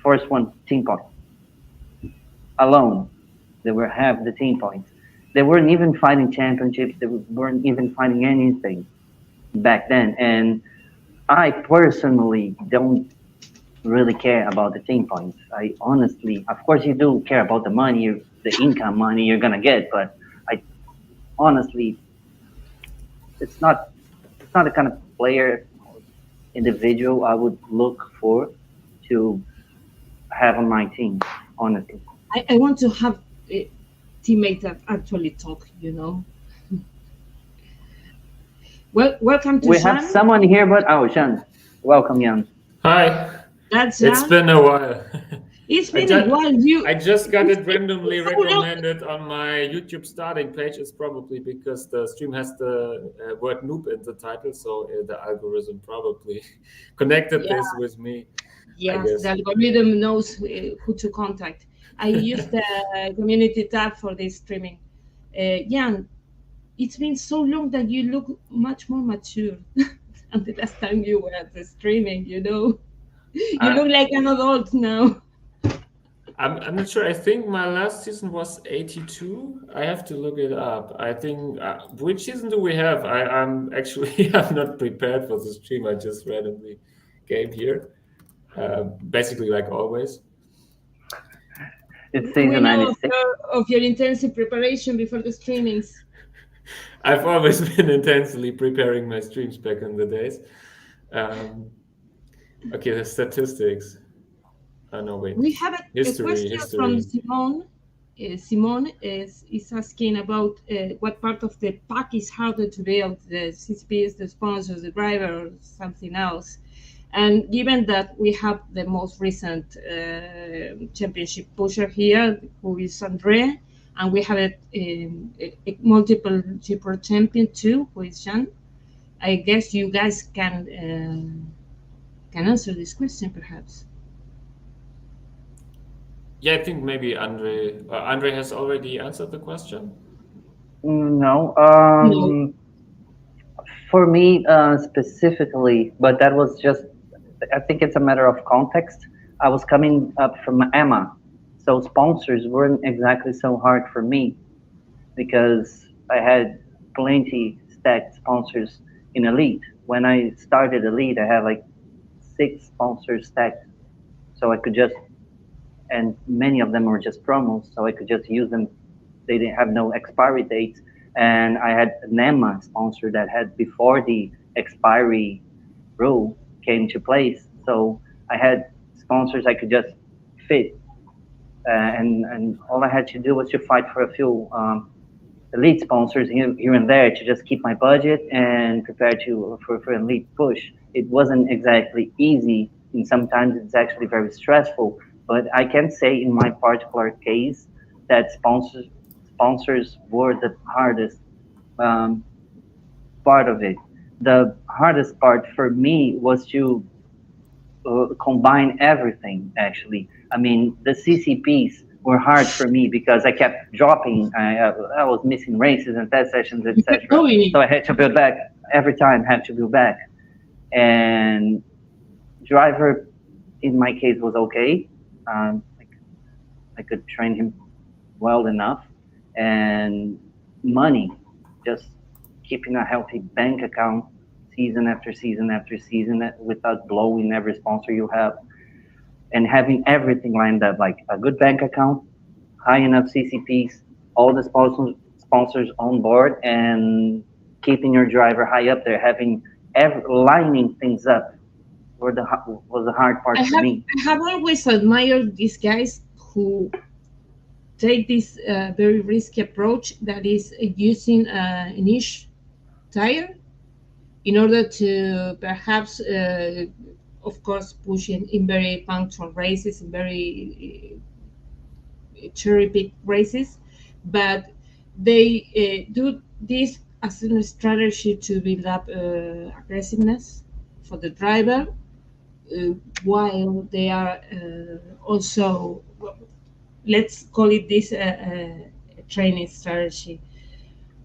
Force One team points alone. They were half the team points. They weren't even fighting championships. They weren't even fighting anything back then. And I personally don't really care about the team points. I honestly, of course, you do care about the money, the income money you're gonna get, but I honestly, it's not, it's not the kind of player or individual I would look for to have on my team. Honestly, I want to have teammates that actually talk. You know. Well, welcome to we have Shan. someone here, but oh, Sean, welcome, Jan. Hi, That's it's Jan. been a while. It's I been a just while. I just got It's it been randomly so long. recommended on my YouTube starting page. It's probably because the stream has the word noob in the title, so the algorithm probably connected Yeah. this with me, I Yes, the guess. algorithm knows who to contact. I use the community tab for this streaming. Jan, it's been so long that you look much more mature than the last time you were at the streaming, you know? You I, look like an adult now. I'm not sure. I think my last season was 82. I have to look it up. I think which season do we have? I'm actually I'm not prepared for the stream. I just randomly came here, basically like always. It's We season know 96. of your intensive preparation before the streamings. I've always been intensely preparing my streams back in the days. Okay, the statistics. Oh, no, wait. We have a question from History. Simone. Simone is asking about what part of the pack is harder to build, the CCPs, the sponsors, the driver, or something else. And given that we have the most recent championship pusher here, who is André, and we have a multiple super champion too, who is Jean, I guess you guys can answer this question, perhaps. Yeah, I think maybe André has already answered the question. No. No. For me specifically, but that was just, I think it's a matter of context. I was coming up from Emma, so sponsors weren't exactly so hard for me because I had plenty stacked sponsors in Elite. When I started Elite, I had like 6 sponsors stacked, so I could just, and many of them were just promos, so I could just use them. They didn't have no expiry dates, and I had an Emma sponsor that had before the expiry rule came to place. So I had sponsors I could just fit, and all I had to do was to fight for a few elite sponsors here and there to just keep my budget and prepare for an elite push. It wasn't exactly easy, and sometimes it's actually very stressful. But I can say in my particular case that sponsors were the hardest part of it. The hardest part for me was to combine everything, actually. I mean, the CCPs were hard for me because I kept dropping. I was missing races and test sessions, etc. So I had to build back every time. Had to build back, and driver, in my case, was okay. I could train him well enough, and money, just keeping a healthy bank account season after season after season without blowing every sponsor you have, and having everything lined up, like a good bank account, high enough CCPs, all the sponsors on board, and keeping your driver high up there, having lining things up was the hard part for me. I have always admired these guys who take this very risky approach, that is using a niche tire in order to perhaps, of course, push in very punctual races, in very cherry pick races, but they do this as a strategy to build up aggressiveness for the driver, while they are also, let's call it this training strategy,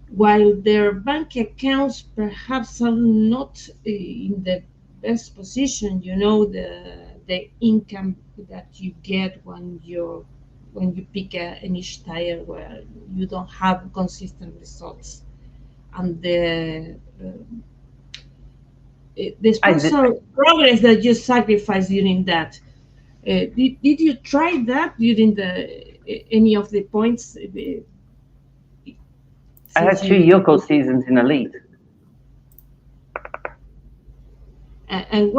while their bank accounts perhaps are not in the best position. You know, the income that you get when you pick a niche tire where you don't have consistent results, and the sponsor progress that you sacrifice during that. Did you try that during any of the points? I had 2 Yoko seasons in Elite. And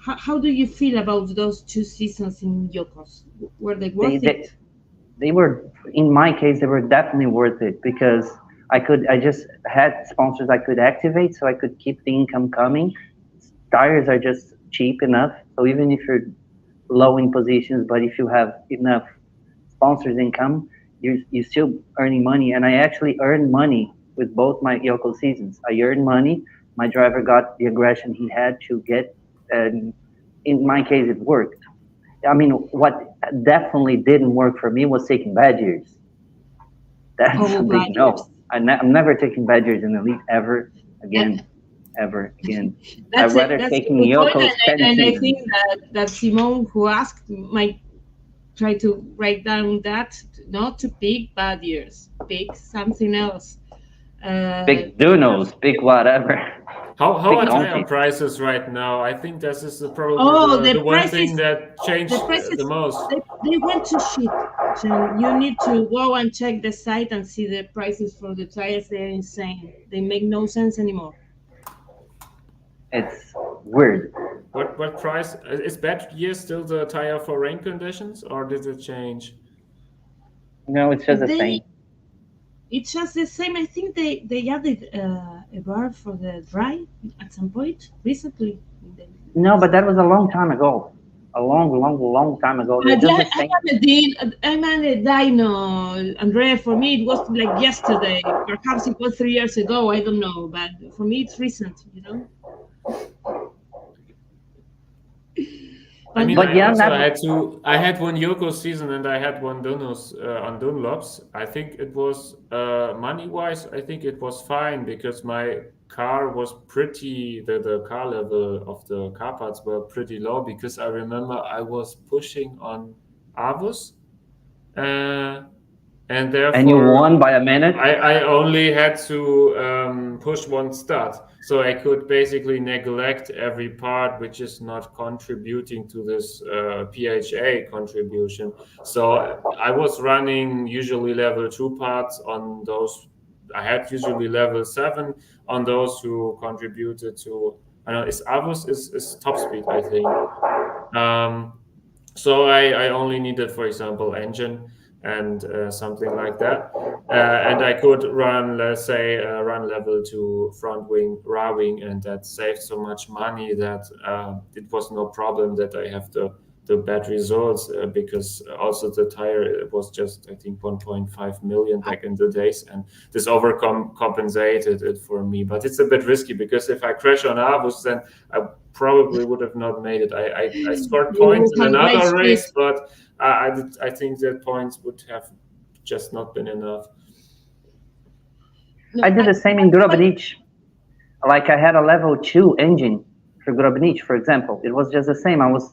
how do you feel about those 2 seasons in Yokos? Were they worth it? They were, in my case, they were definitely worth it because I just had sponsors I could activate, so I could keep the income coming. Tires are just cheap enough, so even if you're low in positions, but if you have enough sponsors income, you're still earning money. And I actually earned money with both my Yoko seasons. I earned money. My driver got the aggression he had to get, and in my case, it worked. I mean, what definitely didn't work for me was taking bad years. That's a big no. I'm never taking bad years in Elite ever again. I'd rather taking Yoko's 10 and seasons. I think that Simone, who asked, might try to write down that, not to pick bad years, pick something else. Big Dunos, big whatever. How are tire prices right now? I think this is probably the one thing that changed the most. They went to shit. And you need to go and check the site and see the prices for the tires. They're insane. They make no sense anymore. It's weird. What price is that year still the tire for rain conditions, or did it change? No, it's just the same. It's just the same. I think they added a bar for the dry at some point recently. No, but that was a long time ago. A long time ago. I'm a dino, André. For me, it was like yesterday. Perhaps it was 3 years ago. I don't know, but for me, it's recent. You know. I mean, I had one Yoko season and I had one Donos on Dunlops. I think it was money-wise, I think it was fine because my car was pretty, the car level of the car parts were pretty low because I remember I was pushing on Avus and therefore... And you won by a minute? I only had to push one start. So I could basically neglect every part which is not contributing to this PHA contribution. So I was running usually level 2 parts on those. I had usually level 7 on those who contributed to, I don't know, is Avus is top speed, I think. So I only needed, for example, engine and something like that. And I could run, let's say, run level 2 front wing, raw wing, and that saved so much money that it was no problem that I have the bad results because also the tire was just, I think, 1.5 million back in the days, and this compensated it for me. But it's a bit risky because if I crash on Avus, then I probably would have not made it. I scored points in another race, but I think that points would have just not been enough. I did the same in Grobnic. Like I had a level 2 engine for Grobnic, for example. It was just the same. I was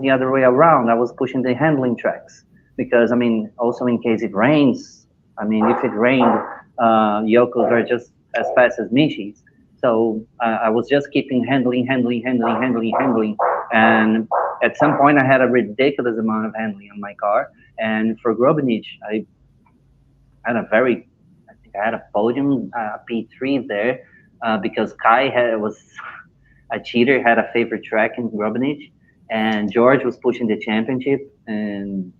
the other way around. I was pushing the handling tracks because, I mean, also in case it rains, I mean, if it rained, Yokos are just as fast as Michis. So I was just keeping handling. And at some point I had a ridiculous amount of handling on my car. And for Grobnic, I had I had a podium P3 there because Kai was a cheater, had a favorite track in Grobnic, and George was pushing the championship, and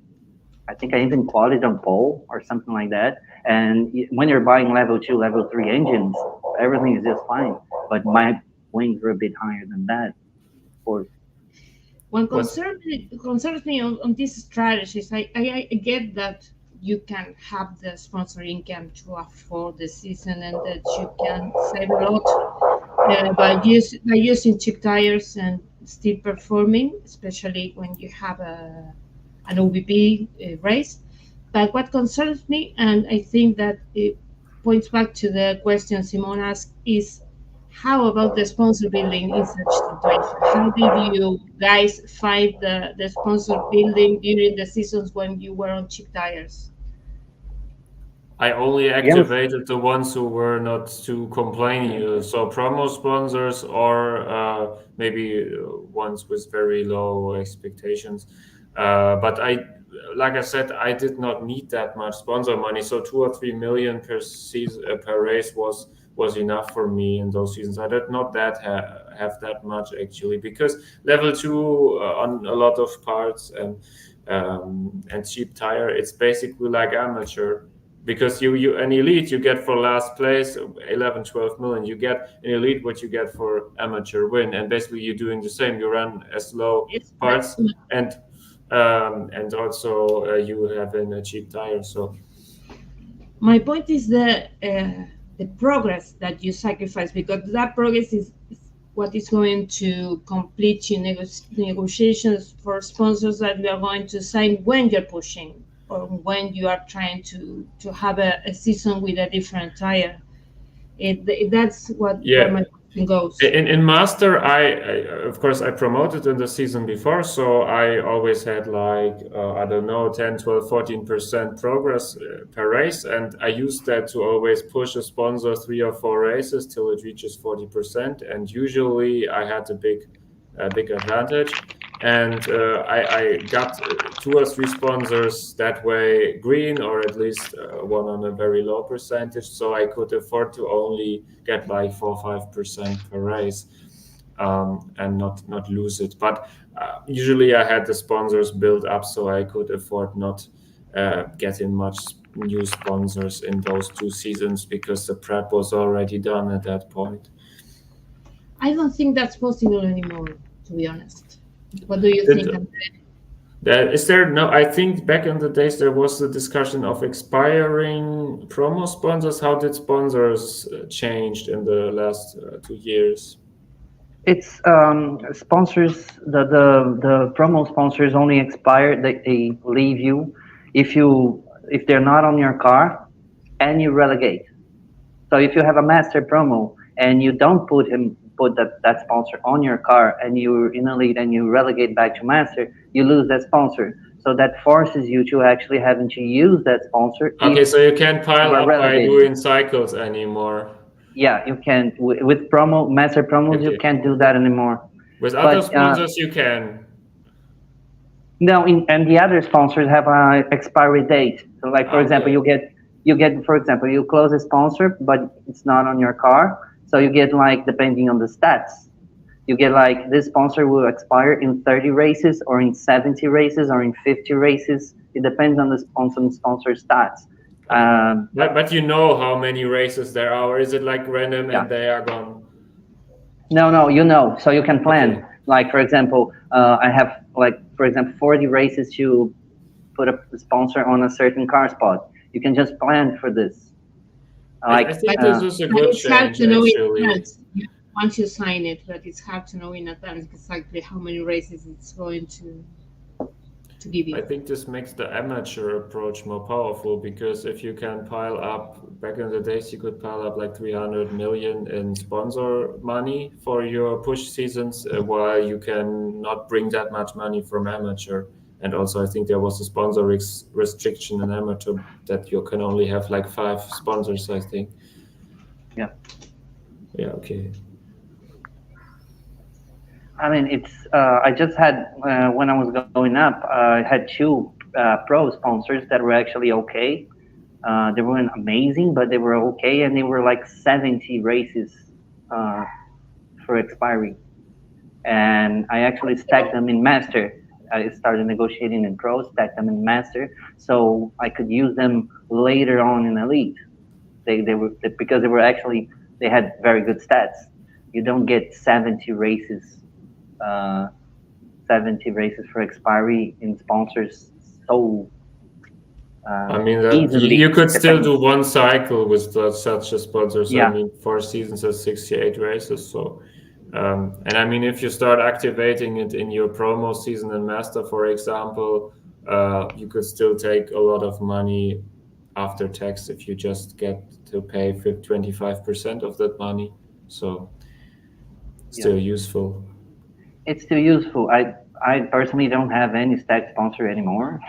I think I even qualified on pole or something like that. And when you're buying level 2, level 3 engines, everything is just fine. But my wings were a bit higher than that, of course. What concerns me on these strategies, I get that you can have the sponsor income to afford the season and that you can save a lot by using cheap tires and still performing, especially when you have an OBP race. But what concerns me, and I think that it points back to the question Simone asked, is how about the sponsor building in such situation? How did you guys find the sponsor building during the seasons when you were on cheap tires? I only activated the ones who were not too complaining. So promo sponsors or maybe ones with very low expectations. But like I said, I did not need that much sponsor money. So 2 or 3 million per season per race was enough for me in those seasons. I did not have that much actually, because level 2 on a lot of parts and cheap tire, it's basically like amateur. Because you an elite you get for last place 11-12 million, you get an elite what you get for amateur win, and basically you're doing the same. You run as low parts and also you have a cheap tire. So my point is the progress that you sacrifice, because that progress is what is going to complete your negotiations for sponsors that you are going to sign when you're pushing, or when you are trying to have a season with a different tire. That's where my question goes. In Master, I of course I promoted in the season before, so I always had like I don't know 10, 12, 14% progress per race, and I used that to always push a sponsor 3 or 4 races till it reaches 40%, and usually I had a big advantage. and I got 2 or 3 sponsors that way green, or at least one on a very low percentage, so I could afford to only get like 4 or 5% per race, and not lose it. But usually I had the sponsors built up, so I could afford not getting much new sponsors in those 2 seasons, because the prep was already done at that point. I don't think that's possible anymore, to be honest. What do you think, André? Is there no? I think back in the days there was the discussion of expiring promo sponsors. How did sponsors changed in the last 2 years? It's sponsors. The promo sponsors only expire. They leave you if they're not on your car, and you relegate. So if you have a master promo and you don't put that sponsor on your car, and you're in elite and you relegate back to master, you lose that sponsor. So that forces you to actually having to use that sponsor. Okay, so you can't pile up by doing cycles anymore. Yeah, you can't. With master promos, okay. You can't do that anymore. With other sponsors, you can. No, and the other sponsors have an expiry date. So, like for example, you get, for example, you close a sponsor, but it's not on your car. So you get like, depending on the stats, you get like this sponsor will expire in 30 races, or in 70 races, or in 50 races. It depends on the sponsor stats. But you know how many races there are, or is it like random and they are gone? No, you know, so you can plan. Okay. Like for example, I have 40 races to put a sponsor on a certain car spot. You can just plan for this. I think this is a good change, actually. Once you sign it, but it's hard to know in advance exactly how many races it's going to give you. I think this makes the amateur approach more powerful, because if you can pile up, back in the days you could pile up like 300 million in sponsor money for your push seasons, while you can not bring that much money from amateur. And also I think there was a sponsor restriction in amateur that you can only have like 5 sponsors, I think. Yeah, okay. I mean, it's. I just had when I was going up, I had 2 pro sponsors that were actually okay. They weren't amazing, but they were okay, and they were like 70 races for expiry. And I actually stacked them in master. I started negotiating in pro, stacked them in master, so I could use them later on in elite. Because they had very good stats. You don't get 70 races. 70 races for expiry in sponsors, so I mean, you could still do 1 cycle with such a sponsor. So I mean, 4 seasons are 68 races. So and I mean, if you start activating it in your promo season and master, for example, you could still take a lot of money after tax if you just get to pay 25% of that money. So still useful. It's still useful. I personally don't have any stack sponsor anymore.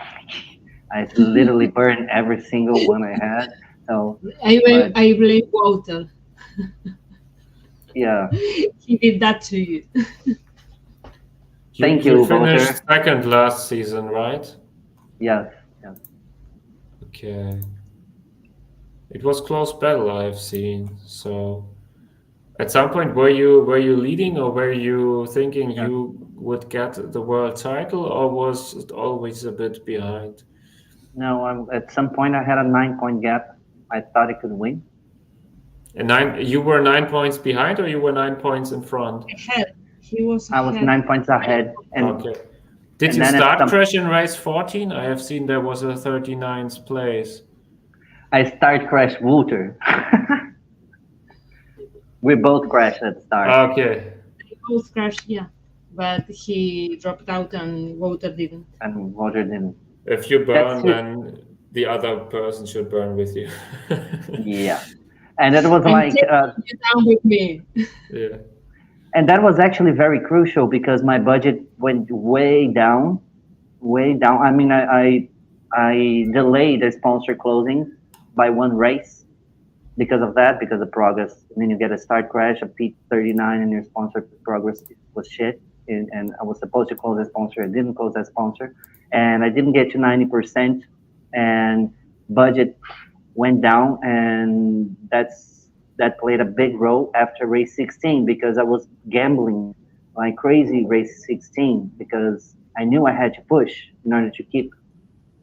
I literally burned every single one I had. So I blame Walter. Yeah. He did that to you. Thank you, You finished Walter. second last season, right? Yes. Okay. It was close battle, I have seen. So at some point, were you leading, or were you thinking you would get the world title, or was it always a bit behind? No, at some point I had a 9-point gap. I thought I could win. And you were 9 points behind, or you were 9 points in front? Ahead. I was 9 points ahead. Okay. Did you start crash in race 14? I have seen there was a 39th place. I start crash Walter. We both crashed at the start. Okay. We both crashed, but he dropped out and Walter didn't. If you burn, then the other person should burn with you. Yeah. And that was like you down with me. Yeah. And that was actually very crucial, because my budget went way down. I mean, I delayed the sponsor closings by 1 race because of that, because of progress. I mean, you get a start crash, a P39, and your sponsor progress was shit. and I was supposed to close that sponsor. I didn't close that sponsor, and I didn't get to 90%, and budget went down, and that played a big role after race 16 because I was gambling like crazy race 16 because I knew I had to push in order to keep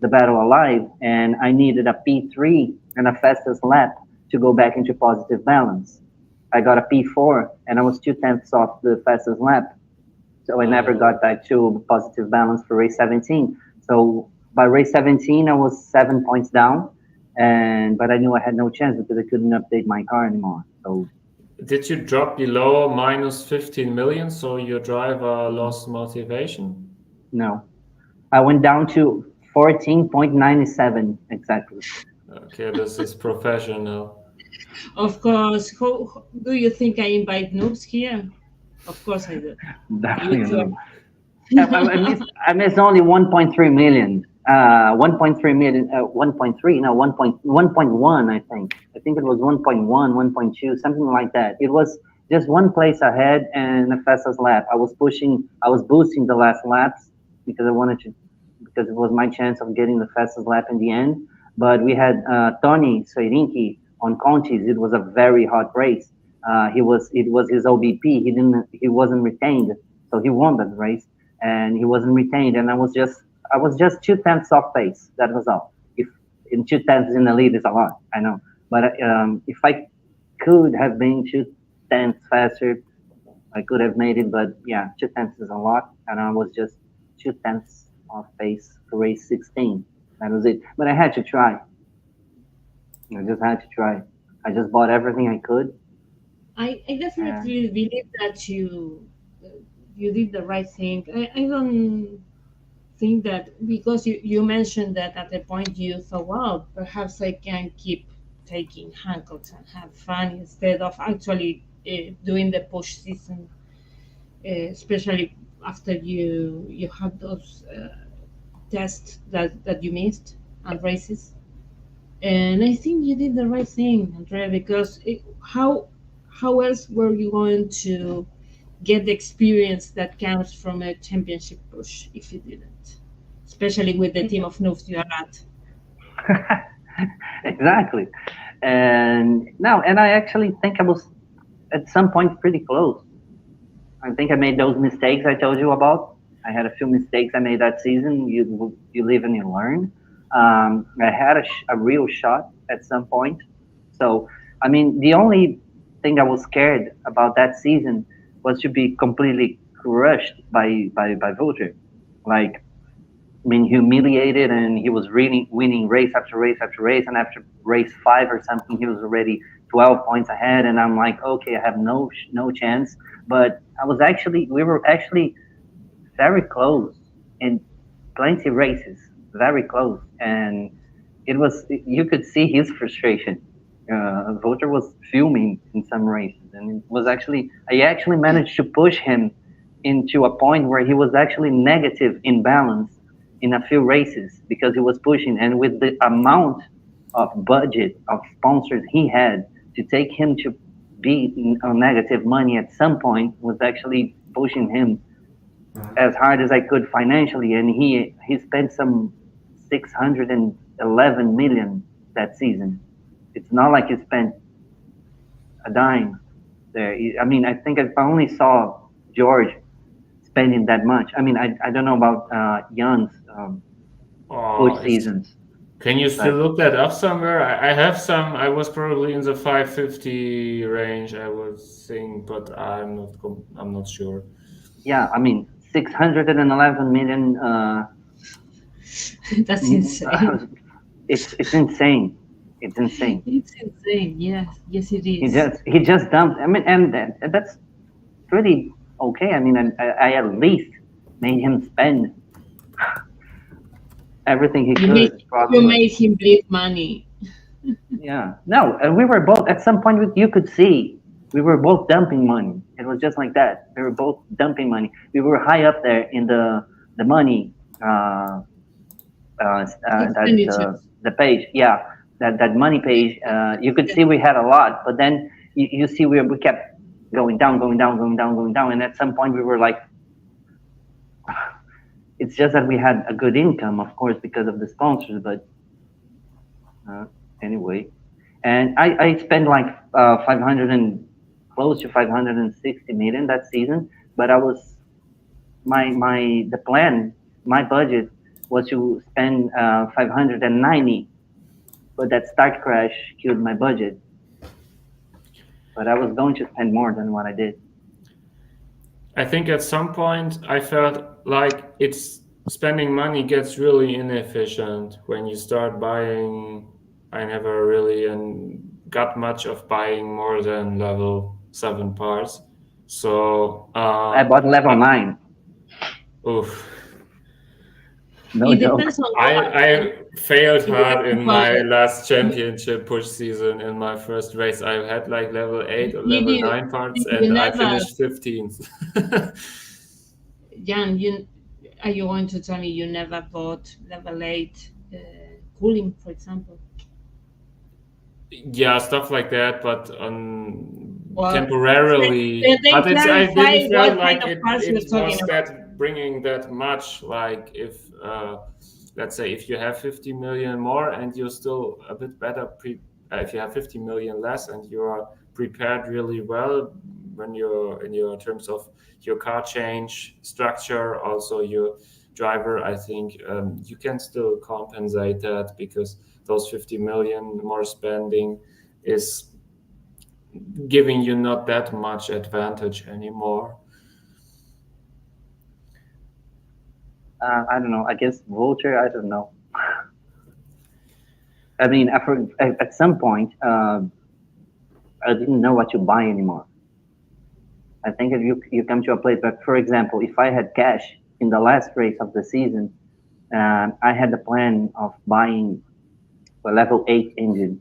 the battle alive, and I needed a P3 and a fastest lap to go back into positive balance. I got a P4 and I was 2/10 off the fastest lap, so I never got back to positive balance for race 17. So by race 17, I was 7 points down, but I knew I had no chance because I couldn't update my car anymore. So did you drop below minus 15 million, so your driver lost motivation? no, I went down to 14.97 exactly. Okay, this is professional. Of course. Who do you think I invite noobs here? Of course I do. Definitely. I missed only 1.3 million. 1.3 million, 1.3, no, 1.1, I think. I think it was 1.1, 1.2, something like that. It was just one place ahead and the fastest lap. I was boosting the last laps because because it was my chance of getting the fastest lap in the end. But we had Tony Soirinki on Contis. It was a very hot race. It was his OBP. He wasn't retained, so he won that race, and he wasn't retained. And I was just 2/10 off pace. That was all. If in 2/10 in the lead is a lot, I know. But if I could have been 2/10 faster, I could have made it. But yeah, 2/10 is a lot, and I was just 2/10 off pace for race 16. That was it. But I had to try. I just had to try. I just bought everything I could. I definitely believe that you did the right thing. I don't think that because you mentioned that at the point you thought, wow, perhaps I can keep taking Hancocks and have fun instead of actually doing the push season, especially after you had those tests that you missed and races. And I think you did the right thing, Andrea, because how else were you going to get the experience that comes from a championship push if you didn't, especially with the team of noobs you are at. Exactly. And I actually think I was at some point pretty close. I think I made those mistakes I told you about. I had a few mistakes I made that season. You live and you learn. I had a real shot at some point. So, I mean, the only thing I was scared about that season was to be completely crushed by Vulture. Like, being humiliated, and he was really winning race after race after race, and after race 5 or something, he was already 12 points ahead, and I'm like, okay, I have no chance. But we were actually very close in plenty races, very close, and you could see his frustration. Vulture was fuming in some races, and I actually managed to push him into a point where he was actually negative in balance in a few races because he was pushing, and with the amount of budget of sponsors he had, to take him to be on negative money at some point was actually pushing him as hard as I could financially, and he spent some 611 million that season. It's not like he spent a dime there. I mean, I think I only saw George spending that much. I mean, I don't know about Jan's push seasons. Can you still look that up somewhere? I have some. I was probably in the 550 range, I would think, but I'm not sure. Yeah, I mean, 611 million. That's insane. It's insane. It's insane. It's insane. Yes, it is. He just dumped. I mean, and that's pretty okay. I mean, I at least made him spend everything he could. You made him bleed money. Yeah. No, and we were both at some point. You could see we were both dumping money. It was just like that. We were both dumping money. We were high up there in the money. The page. Yeah. That money page, you could see we had a lot, but then you see we kept going down, and at some point we were like It's just that we had a good income, of course, because of the sponsors. But uh, anyway, and I spent like 500 and close to 560 million that season. But I was my the plan, my budget was to spend 590, but that start crash killed my budget. But I was going to spend more than what I did. I think at some point I felt like it's spending money gets really inefficient when you start buying. I never really got much of buying more than level 7 parts. So I bought level 9. oof. No It joke. depends on I failed You hard have to in my buy- last championship push season. In my first race, I had like level 8 or Did level you- 9 parts, did you and I never- finished 15th. Jan, are you going to tell me you never bought level 8 cooling, for example? Yeah, stuff like that, but Well, temporarily. then But I clarify didn't what feel like kind of parts it we're talking was about. that bringing that much. Like if, let's say, if you have 50 million more and you're still a bit better, if you have 50 million less and you are prepared really well when you're in your terms of your car change structure, also your driver, I think you can still compensate that because those 50 million more spending is giving you not that much advantage anymore. I don't know. I guess Vulture. I don't know. I mean, at some point, I didn't know what to buy anymore. I think if you come to a place, but for example, if I had cash in the last race of the season, I had the plan of buying a level 8 engine.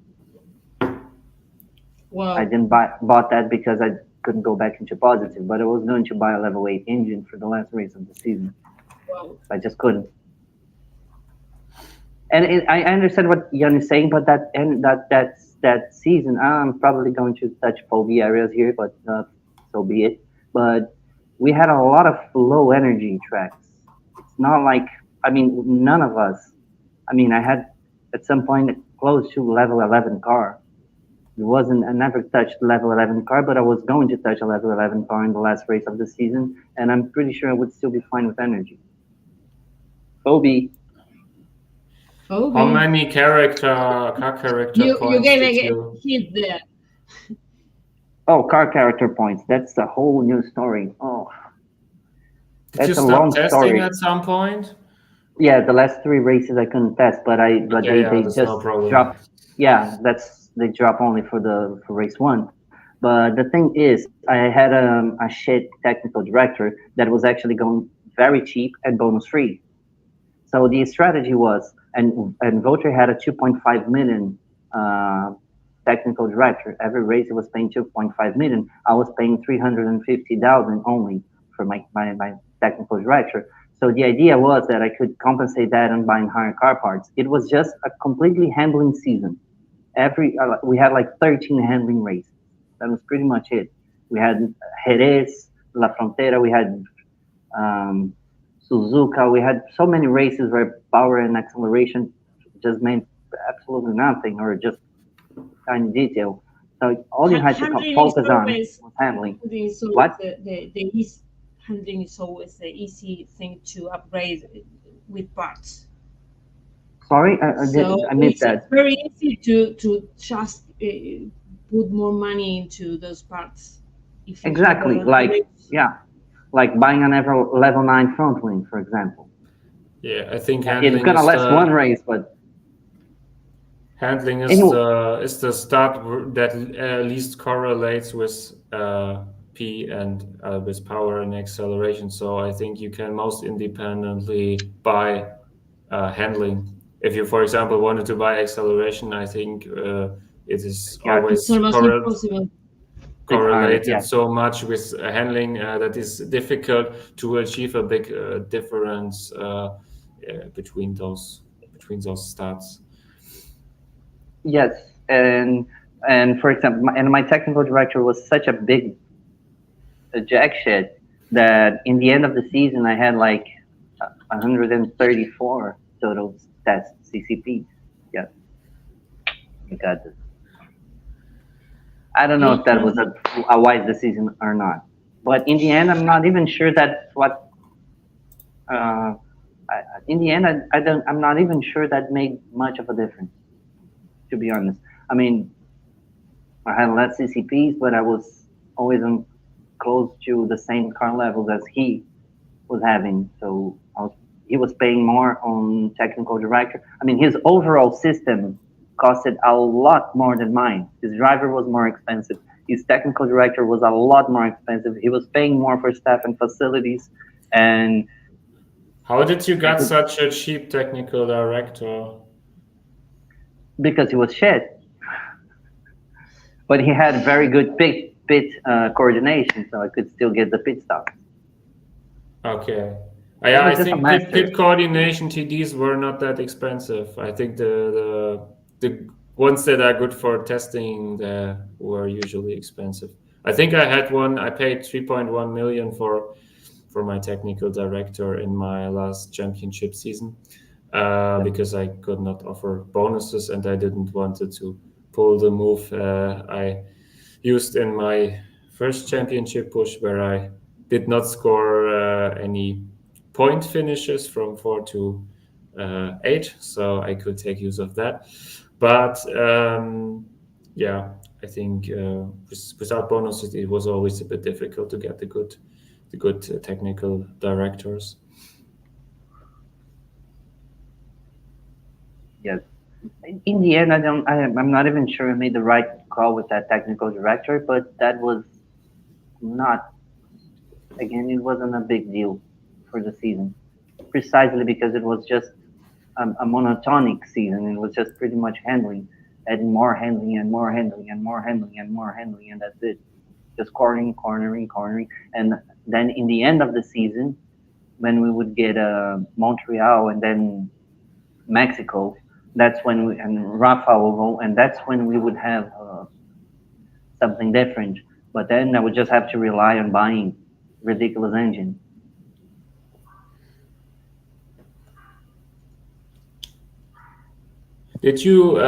Well, I didn't bought that because I couldn't go back into positive, but I was going to buy a level 8 engine for the last race of the season. well, I just couldn't. And I understand what Jan is saying, but that season, I'm probably going to touch phobia areas here, but so be it. But we had a lot of low energy tracks. It's not like, I mean, none of us. I mean, I had at some point close to level 11 car. It wasn't, I never touched level 11 car, but I was going to touch a level 11 car in the last race of the season, and I'm pretty sure I would still be fine with energy. Phobia. okay. How many car character You points gave did a you? hit there. Oh, car character points. That's a whole new story. Oh, Did you that's a stop long testing story. at some point? Yeah, the last 3 races I couldn't test, but they That's just no problem. dropped. Yeah, they drop only for race 1. But the thing is, I had a shit technical director that was actually going very cheap and bonus free. So the strategy was, and Vulture had a 2.5 million technical director. Every race it was paying 2.5 million. I was paying 350,000 only for my technical director. So the idea was that I could compensate that on buying higher car parts. It was just a completely handling season. We had like 13 handling races. That was pretty much it. We had Jerez, La Frontera. We had Suzuka. We had so many races where power and acceleration just meant absolutely nothing, or just tiny detail. So all you had to Handling focus is on always- was handling. Handling is always What? handling is always the easy thing to upgrade with parts. Sorry, So I missed it's that. very easy to just put more money into those parts. If you Exactly, have a like race. yeah, like buying an level 9 front wing, for example. Yeah, I think It's handling gonna is last the, one race, but handling is Anyway. the stat that least correlates with P and with power and acceleration. So I think you can most independently buy handling. If you, for example, wanted to buy acceleration, I think it is Yeah, always It's almost impossible. correlated yeah. so much with handling that is difficult to achieve a big difference between those stats. Yes, and for example, my technical director was such a big jack shit that in the end of the season I had like 134 total test CCP. Yeah, you got this. I don't know if that was a wise decision or not, but in the end, I'm not even sure that's what. Uh, in the end, I don't. I'm not even sure that made much of a difference. To be honest, I mean, I had less CCPs, but I was always on close to the same car levels as he was having. So he was paying more on technical director. I mean, his overall system costed a lot more than mine. His driver was more expensive. His technical director was a lot more expensive. He was paying more for staff and facilities. And how did you get such a cheap technical director? Because he was shit. But he had very good pit coordination, so I could still get the pit stop. Okay. I think pit coordination TDs were not that expensive. I think the ones that are good for testing were usually expensive. I think I had one. I paid 3.1 million for my technical director in my last championship season because I could not offer bonuses and I didn't wanted to pull the move I used in my first championship push where I did not score any point finishes from 4 to 8, so I could take use of that. But yeah, I think without bonuses, it was always a bit difficult to get the good technical directors. Yes. In the end, I'm not even sure I made the right call with that technical director, but that was not. Again, it wasn't a big deal for the season, precisely because it was just a monotonic season. It was just pretty much handling, adding more handling and more handling and more handling and more handling, and that's it. Just cornering, and then in the end of the season, when we would get Montreal and then Mexico, that's when and Rafa will go, and that's when we would have something different. But then I would just have to rely on buying ridiculous engine. Did you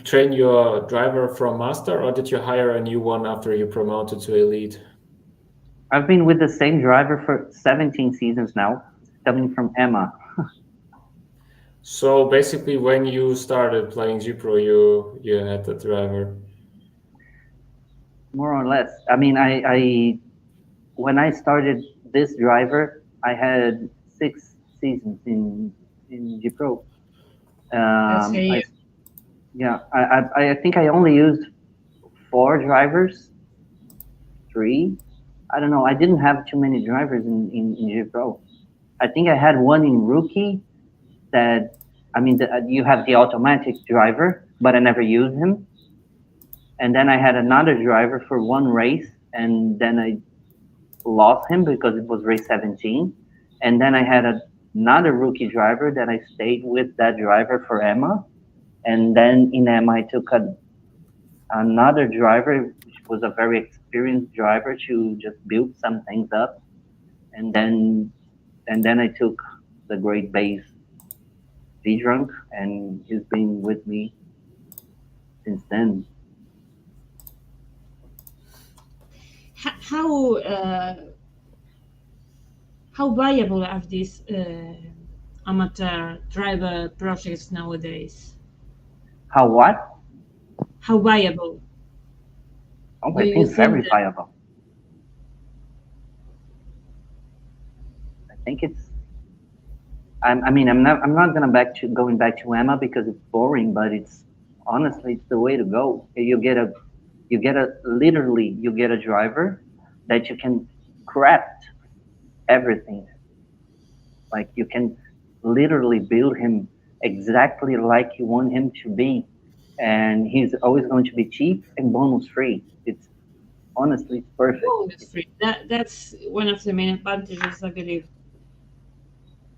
train your driver from master, or did you hire a new one after you promoted to elite? I've been with the same driver for 17 seasons now, coming from Emma. So basically, when you started playing G-Pro, you had the driver. More or less. I mean, I when I started this driver, I had 6 seasons in G-Pro. I think I only used 4 drivers, 3. I don't know. I didn't have too many drivers in G-Pro. I think I had one in rookie that, I mean, you have the automatic driver, but I never used him. And then I had another driver for one race, and then I lost him because it was race 17. And then I had another rookie driver that I stayed with that driver for Emma. And then in Emma, I took another driver, which was a very experienced driver to just build some things up. And then I took the great base V-Drunk, and he's been with me since then. How viable are these amateur driver projects nowadays? How what? How viable? Oh, I think very viable. I think it's. I'm not going back to Emma because it's boring, but it's honestly it's the way to go. You get a driver that you can craft everything. Like you can literally build him exactly like you want him to be, and he's always going to be cheap and bonus free. It's honestly perfect. Bonus free. That's one of the main advantages, I believe.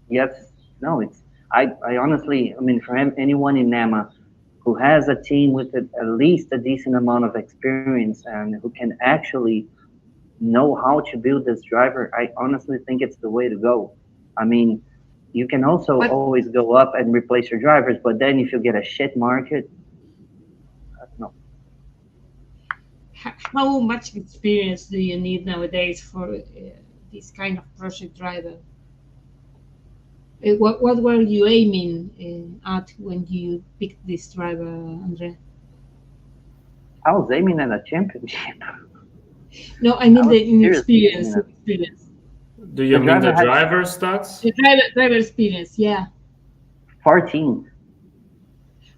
Yes. No, it's I honestly, I mean, for anyone in NAMA who has a team with at least a decent amount of experience and who can actually know how to build this driver, I honestly think it's the way to go. I mean, You can also But always go up and replace your drivers, but then if you get a shit market, no. how much experience do you need nowadays for this kind of project driver? What were you aiming at when you picked this driver, André? I was aiming at a championship. No, I mean I was the seriously experience. aiming at Experience. Do you the mean the driver had driver stats? The driver experience. Yeah, 14.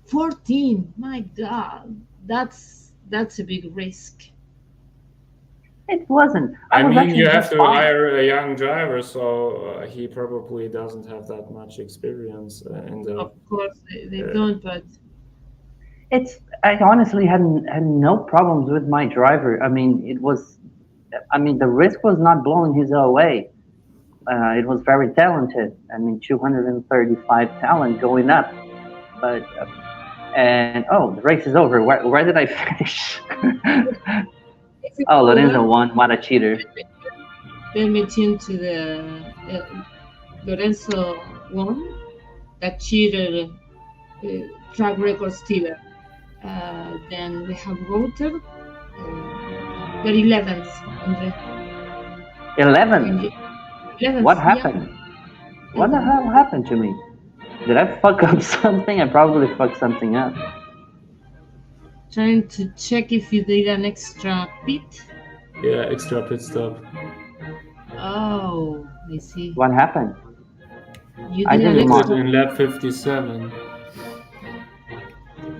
14. My God, that's a big risk. It wasn't. I was mean, actually you have just to fine. hire a young driver, so he probably doesn't have that much experience in the. Of course, they don't, but I honestly had no problems with my driver. I mean, the risk was not blowing his away. It was very talented. I mean, 235 talent going up. But and the race is over. Where did I finish? if it's Oh, Lorenzo over, won. What a cheater! then we tune to the Lorenzo won. That cheater, track record stealer. Then we have Walter. You're 11th, André. 11. 11th. What Yeah. happened? What the hell happened to me? Did I fuck up something? I probably fucked something up. Trying to check if you did an extra pit. Yeah, extra pit stop. Oh, I see. What happened? You I did an didn't You mark. did extra. in lap 57.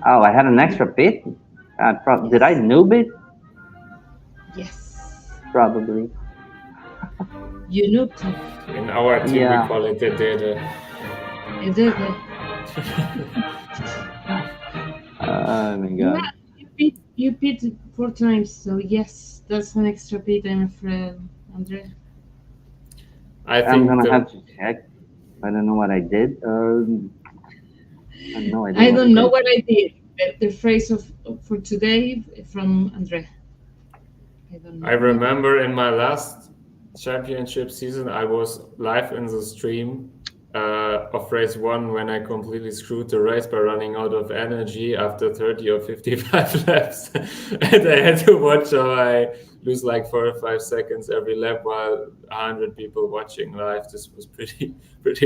Oh, I had an extra pit? Did I noob it? Yes. Probably. You know too. In our team, Yeah. we call it the data. Exactly. Oh my god. Yeah, you pit 4 times, so yes, that's an extra pit, I'm afraid, André. I I'm think gonna have to check. I don't know what I did. I have no idea. I don't know what I did. The phrase for today from André. I don't know. I remember in my last championship season, I was live in the stream of race 1 when I completely screwed the race by running out of energy after 30 or 55 laps. And I had to watch how I lose like 4 or 5 seconds every lap while 100 people watching live. This was pretty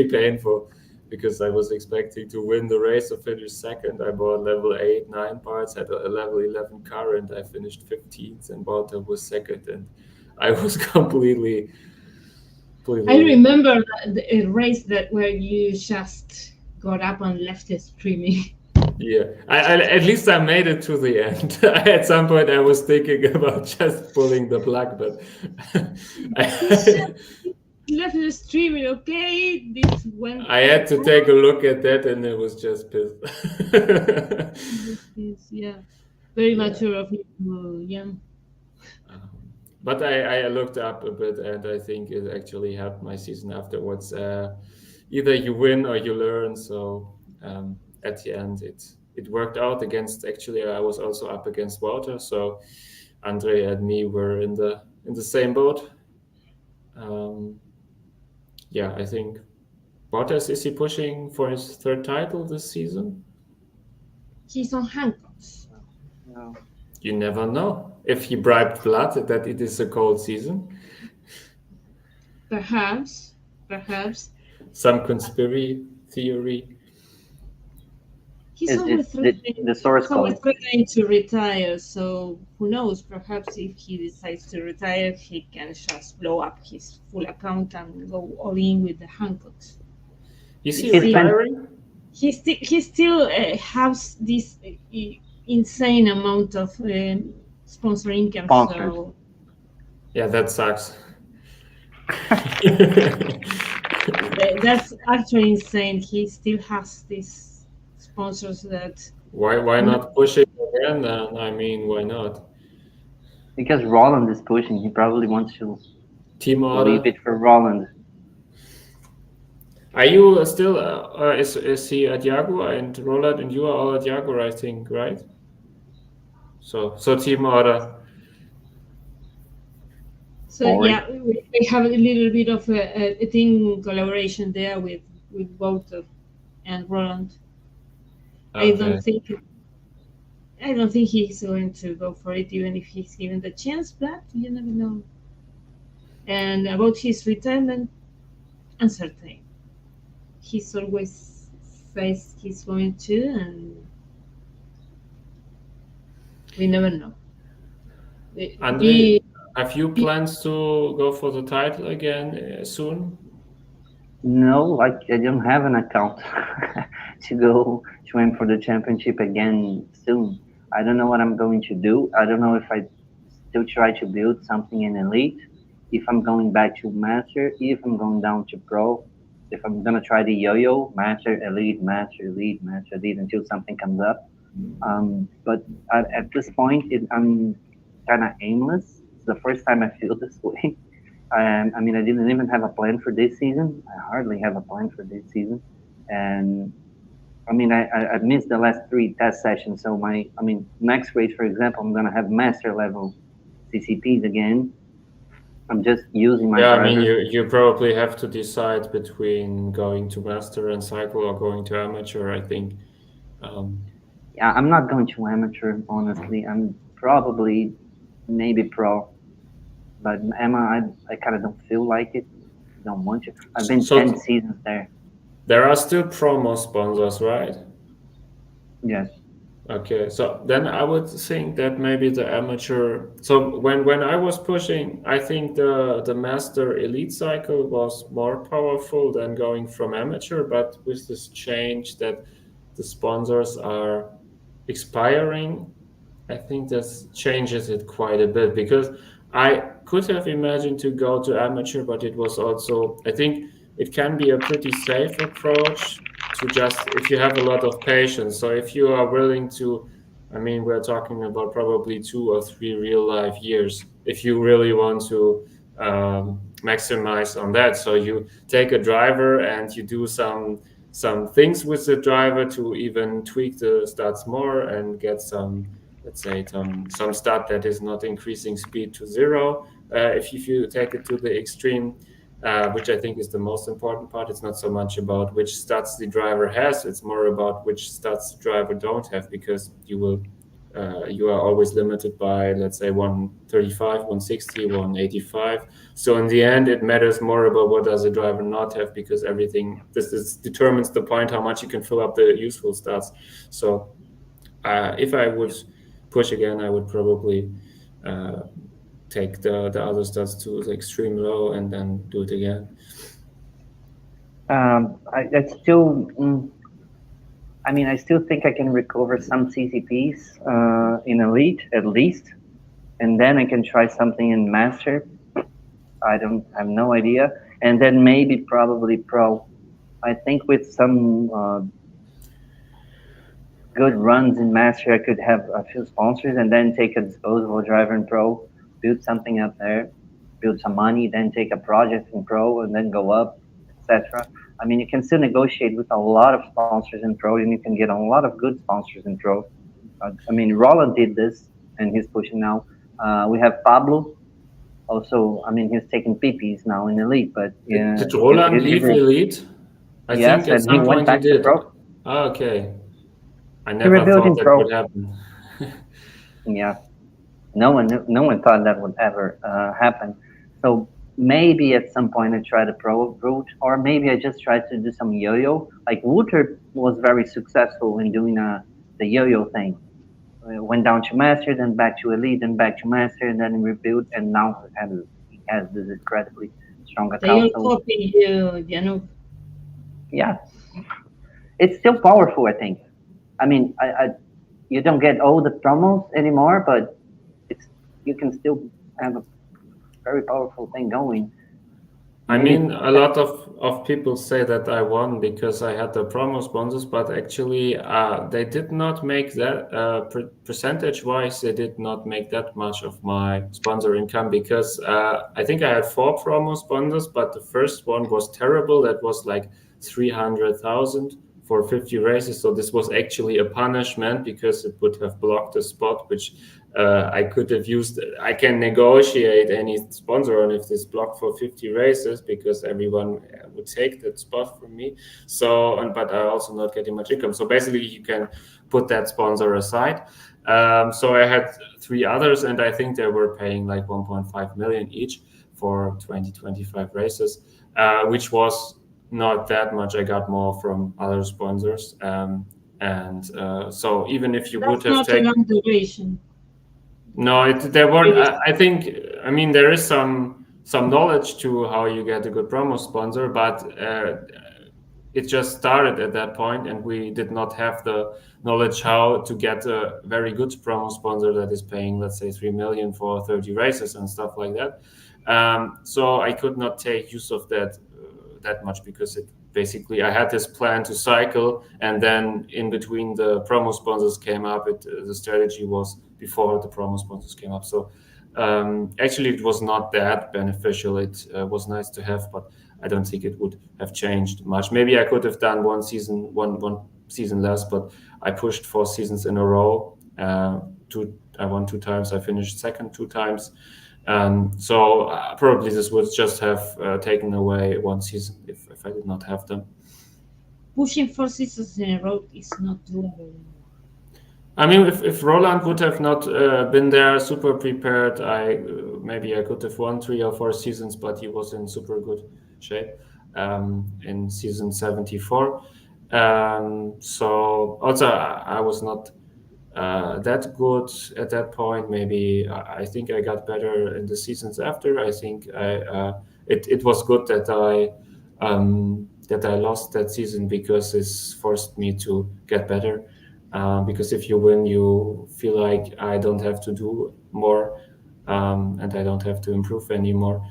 painful because I was expecting to win the race or finish second. I bought level 8, 9 parts, had a level 11 car, and I finished 15th, and Walter was second, and I was completely. I remember a race where you just got up and left the streaming. Yeah, I at least I made it to the end. At some point, I was thinking about just pulling the plug, but Left the streaming, okay? This went. I had to take a look at that, and it was just pissed. Yeah, very mature of you, Jan. But I looked up a bit, and I think it actually helped my season afterwards. Either you win or you learn. So at the end, it worked out against. Actually, I was also up against Walter, so André and me were in the same boat. Yeah, I think. Walter, is he pushing for his 3rd title this season? He's on handcuffs. No. You never know. If he bribed blood, that it is a cold season. Perhaps. Some conspiracy theory. He's always the source code. threatening to retire, so who knows? Perhaps if he decides to retire, he can just blow up his full account and go all in with the handcuffs. Is he retiring? He still has this insane amount of sponsor income. Sponsors. So Yeah, that sucks. that's actually insane. He still has these sponsors that. Why not push it again then? I mean, why not? Because Roland is pushing. He probably wants to Team order. leave it for Roland. Are you still, is he at Jaguar, and Roland and you are all at Jaguar, I think, right? So team order. So yeah, we have a little bit of a team collaboration there with with Walter and Roland. Okay. I don't think he's going to go for it, even if he's given the chance. But you never know. And about his retirement, uncertain. He's always says he's going to, and we never know. André, He, have you he plans to go for the title again soon? No, like I don't have an account to go to aim for the championship again soon. I don't know what I'm going to do. I don't know if I still try to build something in elite, if I'm going back to master, if I'm going down to pro, if I'm gonna try the yo-yo, master, elite until something comes up. But at this point, I'm kind of aimless. It's the first time I feel this way. I mean, I didn't even have a plan for this season. I hardly have a plan for this season, and I mean, I missed the last three test sessions. So I mean, next race, for example, I'm gonna have master level CCPs again. I'm just using my Yeah, I mean, driver. you probably have to decide between going to master and cycle or going to amateur, I think. Um, Yeah, I'm not going to amateur, honestly. I'm probably maybe pro, but Emma, I kind of don't feel like it. Don't want to. I've been 10 so seasons there. there are still promo sponsors, right? Yes. Okay, so then I would think that maybe the amateur. So when I was pushing, I think the master elite cycle was more powerful than going from amateur. But with this change that the sponsors are expiring, I think this changes it quite a bit because I could have imagined to go to amateur, but it was also, I think it can be a pretty safe approach to just, if you have a lot of patience. So if you are willing to, I mean, we're talking about probably 2 or 3 real life years. If you really want to maximize on that, so you take a driver and you do some things with the driver to even tweak the stats more and get some, let's say, some stat that is not increasing speed to zero. If you take it to the extreme, which I think is the most important part, it's not so much about which stats the driver has, it's more about which stats the driver don't have, because you are always limited by, let's say, 135, 160, 185. So in the end, it matters more about what does the driver not have, because everything this determines the point how much you can fill up the useful stats. So if I would push again, I would probably take the other stats to the extreme low and then do it again. I still, I mean, I still think I can recover some CCPs in elite at least, and then I can try something in master. I don't have no idea, and then maybe probably pro. I think with some good runs in master, I could have a few sponsors, and then take a disposable driver in pro, build something up there, build some money, then take a project in pro, and then go up, etc. I mean, you can still negotiate with a lot of sponsors in pro, and you can get a lot of good sponsors in pro. I mean, Roland did this, and he's pushing now. We have Pablo. Also, I mean, he's taking PPs now in elite, but yeah, Did Roland leave elite? I yes, think at and he some went point he back to did. pro. Okay. I He never rebuilt thought in that would pro. happen. Yeah, no one thought that would ever happen. So maybe at some point I try the pro route, or maybe I just try to do some yo-yo. Like Wouter was very successful in doing the yo-yo thing. Went down to master, then back to elite, then back to master, and then rebuilt, and now he has this incredibly strong they account. all So copy you. yeah, it's still powerful. I think. I mean, you don't get all the promos anymore, but it's you can still have a very powerful thing going. I Maybe mean, a lot of people say that I won because I had the promo sponsors, but actually, they did not make that percentage-wise. They did not make that much of my sponsor income because I think I had 4 promo sponsors, but the first one was terrible. That was like 300,000 for 50 races. So this was actually a punishment because it would have blocked the spot, which I could have used. I can negotiate any sponsor on if this blocked for 50 races because everyone would take that spot from me. So, but I also not getting much income. So basically, you can put that sponsor aside. So I had 3 others, and I think they were paying like 1.5 million each for 20-25 races, which was not that much. I got more from other sponsors. So even if you would That's have not a taken, long duration. no, there weren't. I think, I mean, there is some knowledge to how you get a good promo sponsor, but it just started at that point, and we did not have the knowledge how to get a very good promo sponsor that is paying, let's say, 3 million for 30 races and stuff like that. So I could not take use of that much, because it basically, I had this plan to cycle, and then in between the promo sponsors came up. The strategy was before the promo sponsors came up. So actually, it was not that beneficial. It was nice to have, but I don't think it would have changed much. Maybe I could have done one season less, but I pushed 4 seasons in a row. I won 2 times. I finished second 2 times. So probably this would just have taken away 1 season if I did not have them. Pushing 4 seasons in a row is not doable anymore. I mean, if Roland would have not been there, super prepared, maybe I could have won 3 or 4 seasons, but he was in super good shape in season 74. So also I was not that good at that point. Maybe I think I got better in the seasons after. I think it was good that I lost that season, because it's forced me to get better. Because if you win, you feel like I don't have to do more, and I don't have to improve anymore,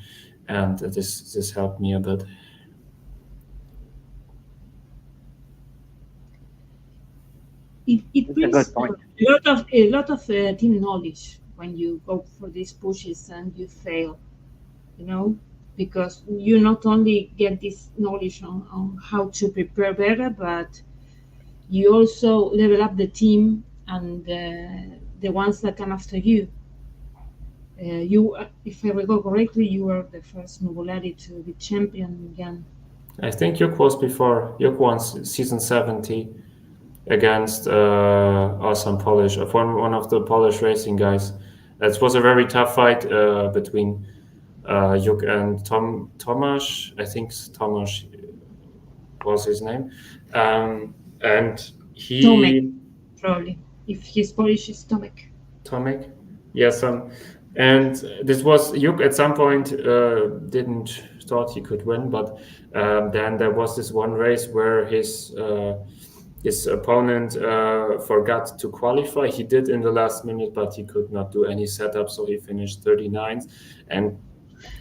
and this helped me a bit. It brings good point. a lot of team knowledge when you go for these pushes and you fail, because you not only get this knowledge on how to prepare better, but you also level up the team and the ones that come after you. If I recall correctly, you were the first Nuvolari to be champion again. I think Juk was before. Juk won season 70 against awesome Polish, one of the Polish racing guys. It was a very tough fight between Juk and Tomasz. I think Tomasz was his name, and he Tomek, probably. If he's Polish, it's Tomek. Tomek, yes. And this was Juk at some point didn't thought he could win, but then there was this one race where his opponent forgot to qualify. He did in the last minute, but he could not do any setup, so he finished 39th. And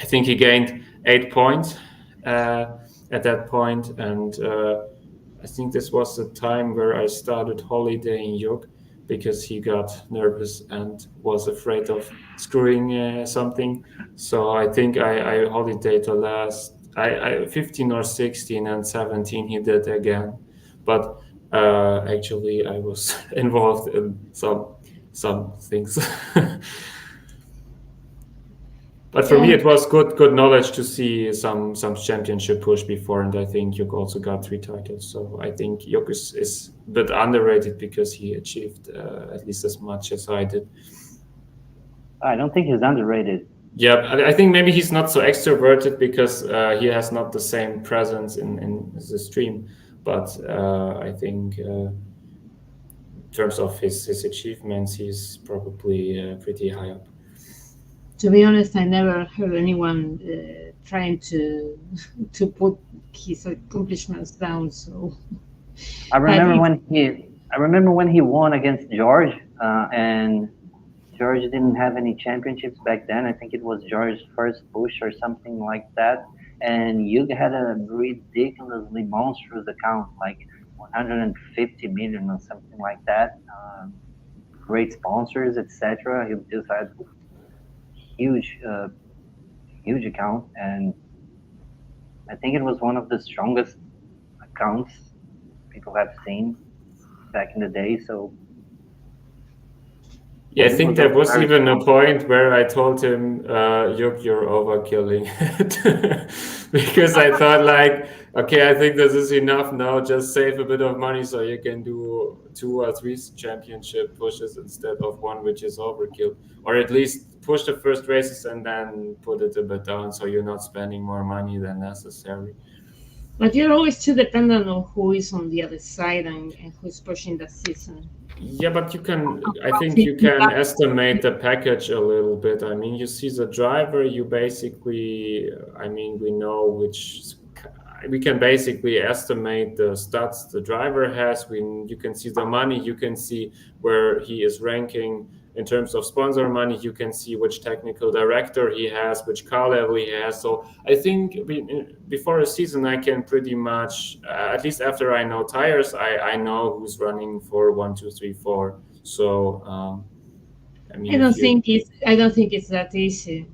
I think he gained 8 points at that point. And I think this was the time where I started holidaying Juk, because he got nervous and was afraid of screwing something. So I think I holidayed the last 15 or 16, and 17 he did again. But actually, I was involved in some things. But for me, it was good knowledge to see some championship push before, and I think Juk also got 3 titles. So I think Juk is a bit underrated, because he achieved at least as much as I did. I don't think he's underrated. Yeah, I think maybe he's not so extroverted, because he has not the same presence in the stream. But I think in terms of his achievements, he's probably pretty high up. To be honest, I never heard anyone trying to put his accomplishments down. So I remember when he won against George, and George didn't have any championships back then. I think it was George's first push or something like that. And you had a ridiculously monstrous account, like 150 million or something like that. Great sponsors, etc. He just had huge account, and I think it was one of the strongest accounts people have seen back in the day. So Yeah, I He think was there also was very even a strong. point where I told him, you're overkilling it." Because I thought like, okay, I think this is enough now. Just save a bit of money so you can do 2 or 3 championship pushes instead of one, which is overkill. Or at least push the first races and then put it a bit down so you're not spending more money than necessary. But you're always too dependent on who is on the other side and who's pushing the season. Yeah, but I How think can you you can estimate the package a little bit. I mean, you see the driver, you basically, I mean, we know we can basically estimate the stats the driver has. You can see the money, you can see where he is ranking in terms of sponsor money, you can see which technical director he has, which car level he has. So I think before a season, I can pretty much, at least after I know tires, I know who's running for 1, 2, 3, 4. So I mean, if you, I don't think it's that easy.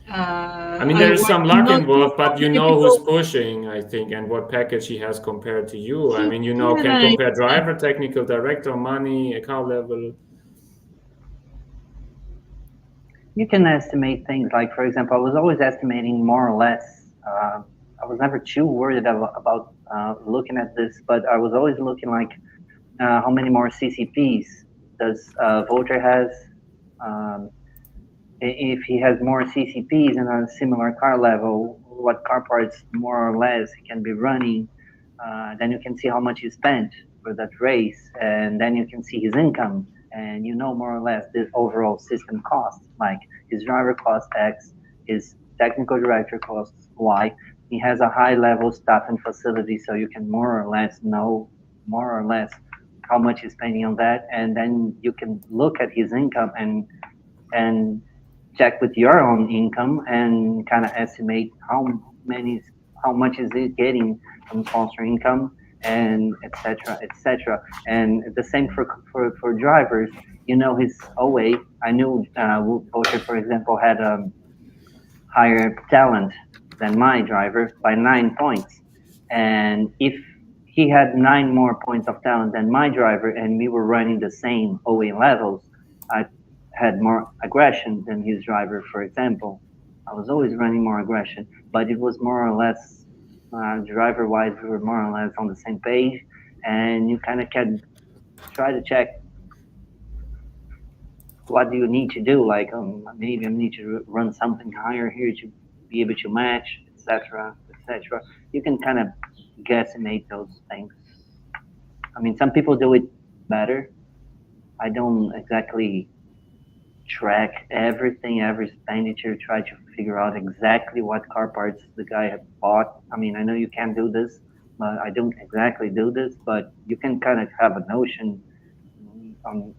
I mean, there I is work some luck not involved, but you many know who's people. pushing, I think, and what package he has compared to you. I mean, can Yeah, compare driver, technical director, money, car level. You can estimate things like, for example, I was always estimating more or less. I was never too worried about looking at this, but I was always looking like how many more CCPs does Volter has. Um, if he has more CCPs in a similar car level, what car parts more or less he can be running, then you can see how much he spent for that race, and then you can see his income, and you know more or less the overall system cost. Like his driver cost X, his technical director costs Y. He has a high level staff and facility, so you can more or less know more or less how much he's spending on that, and then you can look at his income and check with your own income and kind of estimate many how much is it getting from sponsor income and etc. And the same for drivers. You know his OA. I knew Bocher, for example, had a higher talent than my driver by 9 points, and if he had 9 more points of talent than my driver and we were running the same OA levels, I had more aggression than his driver, for example. I was always running more aggression, but it was more or less driver wise, we were more or less on the same page. And you kind of can try to check what do you need to do. Like maybe I need to run something higher here to be able to match, etc., etc. You can kind of guesstimate those things. I mean, some people do it better. I don't exactly track everything, every expenditure, try to figure out exactly what car parts the guy had bought. I mean, I know you can't do this, but I don't exactly do this, but you can kind of have a notion on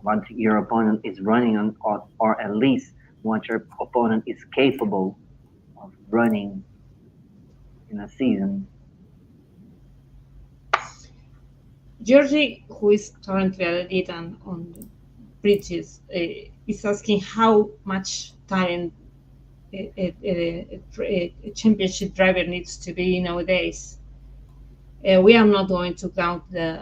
what your opponent is running on, or at least what your opponent is capable of running in a season. Georgie, who is currently a lead on the bridges, is asking how much talent a championship driver needs to be nowadays. We are not going to count the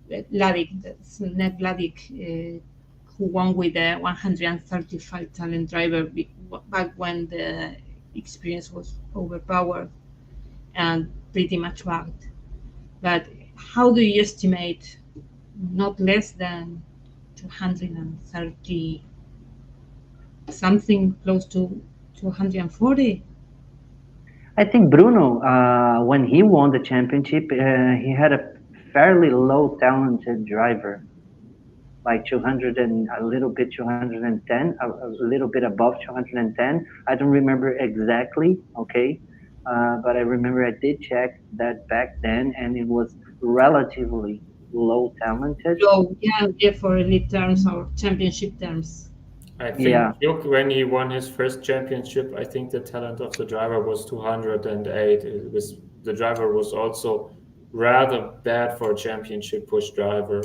Ned Vladik, who won with a 135 talent driver back when the experience was overpowered and pretty much bugged. But how do you estimate not less than 230, something close to 240? I think Bruno, when he won the championship, he had a fairly low talented driver, like 200 and a little bit 210, a little bit above 210. I don't remember exactly, okay, but I remember I did check that back then, and it was relatively low talented. Low, yeah, for elite terms or championship terms. I Yeah, think Juk, when he won his first championship, I think the talent of the driver was 208. The driver was also rather bad for a championship push driver.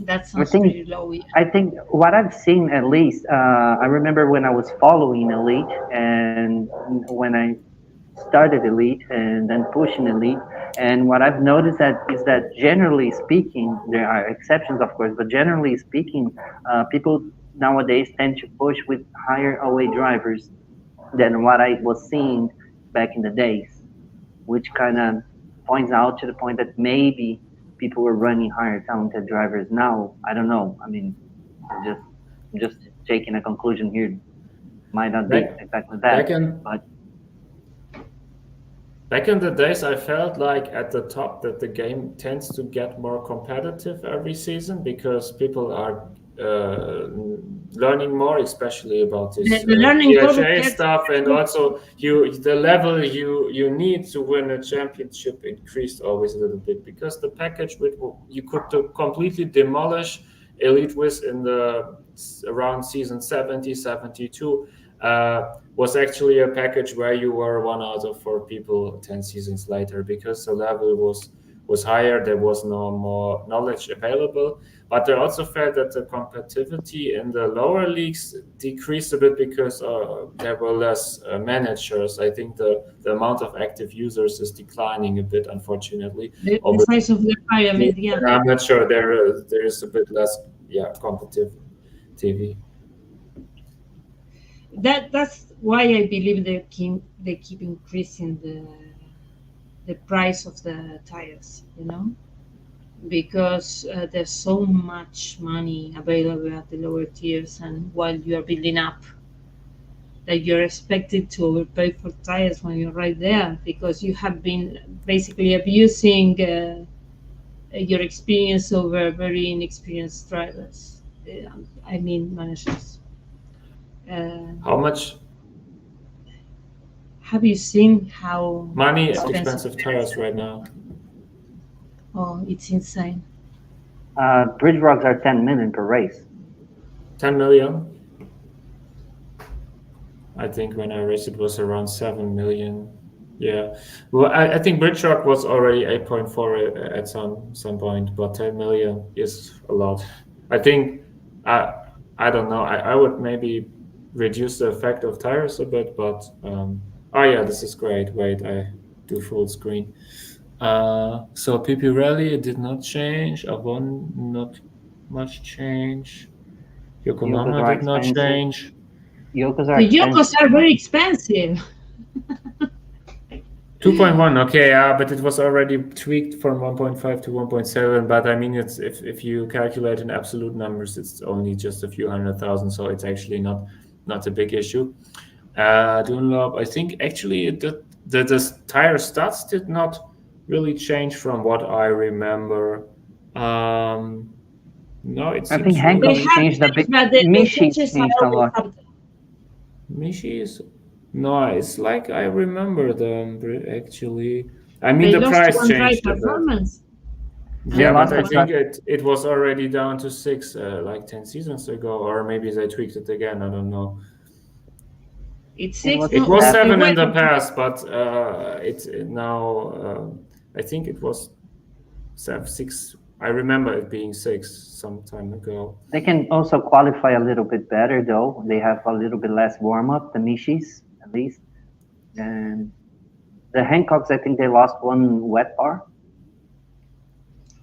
That I sounds think pretty low. Yeah. I think what I've seen at least, I remember when I was following Elite and when I started elite and then pushing elite. And what I've noticed is that generally speaking, there are exceptions, of course, but generally speaking, people nowadays tend to push with higher away drivers than what I was seeing back in the days, which kind of points out to the point that maybe people were running higher talented drivers now. I don't know. I mean, I'm just taking a conclusion here. Might not be exactly that, but back in the days, I felt like at the top that the game tends to get more competitive every season because people are learning more, especially about this PHA stuff, and also the level you need to win a championship increased always a little bit because the package you could completely demolish Elite Wiz in the around season 70, 72. Was actually a package where you were 1 out of 4 people 10 seasons later because the level was higher. There was no more knowledge available, but I also felt that the competitivity in the lower leagues decreased a bit because there were less managers. I think the amount of active users is declining a bit, unfortunately. The size of the pyramid, yeah. I'm not sure there is a bit less, competitive TV. That's why I believe they keep increasing the price of the tires, because there's so much money available at the lower tiers, and while you are building up, that you're expected to overpay for tires when you're right there because you have been basically abusing your experience over very inexperienced drivers. I mean managers. How much have you seen how money expensive tires right now? Oh, it's insane. Bridge rocks are 10 million per race. 10 million? I think when I raced it was around 7 million. Yeah. Well, I think Bridge rock was already 8.4 at some point, but 10 million is a lot. I think I don't know. I would maybe reduce the effect of tires a bit, but this is great. Wait, I do full screen. So PP Rally, it did not change. Avon, not much change. Yokohama did not change. The Yokos are very expensive. 2.1, okay, but it was already tweaked from 1.5 to 1.7. But I mean, it's if you calculate in absolute numbers, it's only just a few 100,000, so it's actually not a big issue. Dunlop, I think actually the tire stats did not really change from what I remember. No, it's. I think Hancock changed a bit. Mishi changed a lot. Mishi's. No, it's like I remember them actually. I mean, the price changed. Performance. Yeah, but I think it was already down to 6 like 10 seasons ago, or maybe they tweaked it again. I don't know. It's 6. It was 7 in the past, but it's now. I think it was 6. I remember it being 6 some time ago. They can also qualify a little bit better, though. They have a little bit less warm up, the Mishis, at least. And the Hancocks, I think they lost 1 wet bar.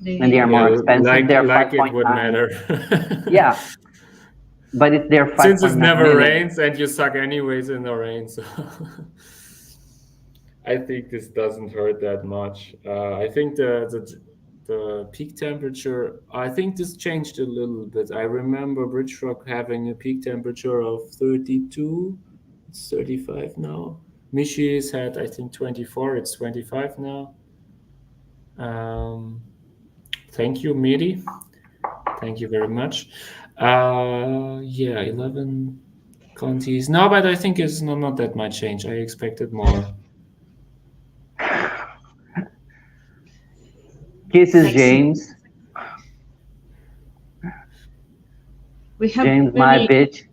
And they are more expensive. They're like it would matter. Yeah. But if they're 5.9 since it never rains and you suck anyways in the rain, so I think this doesn't hurt that much. I think the peak temperature, I think this changed a little bit. I remember Bridge Rock having a peak temperature of 32. It's 35 now. Mishi's had, I think, 24. It's 25 now. Thank you, Miri. Thank you very much. 11 Contis. No, but I think it's not that much change. I expected more. Kisses, James. We have James, my bitch.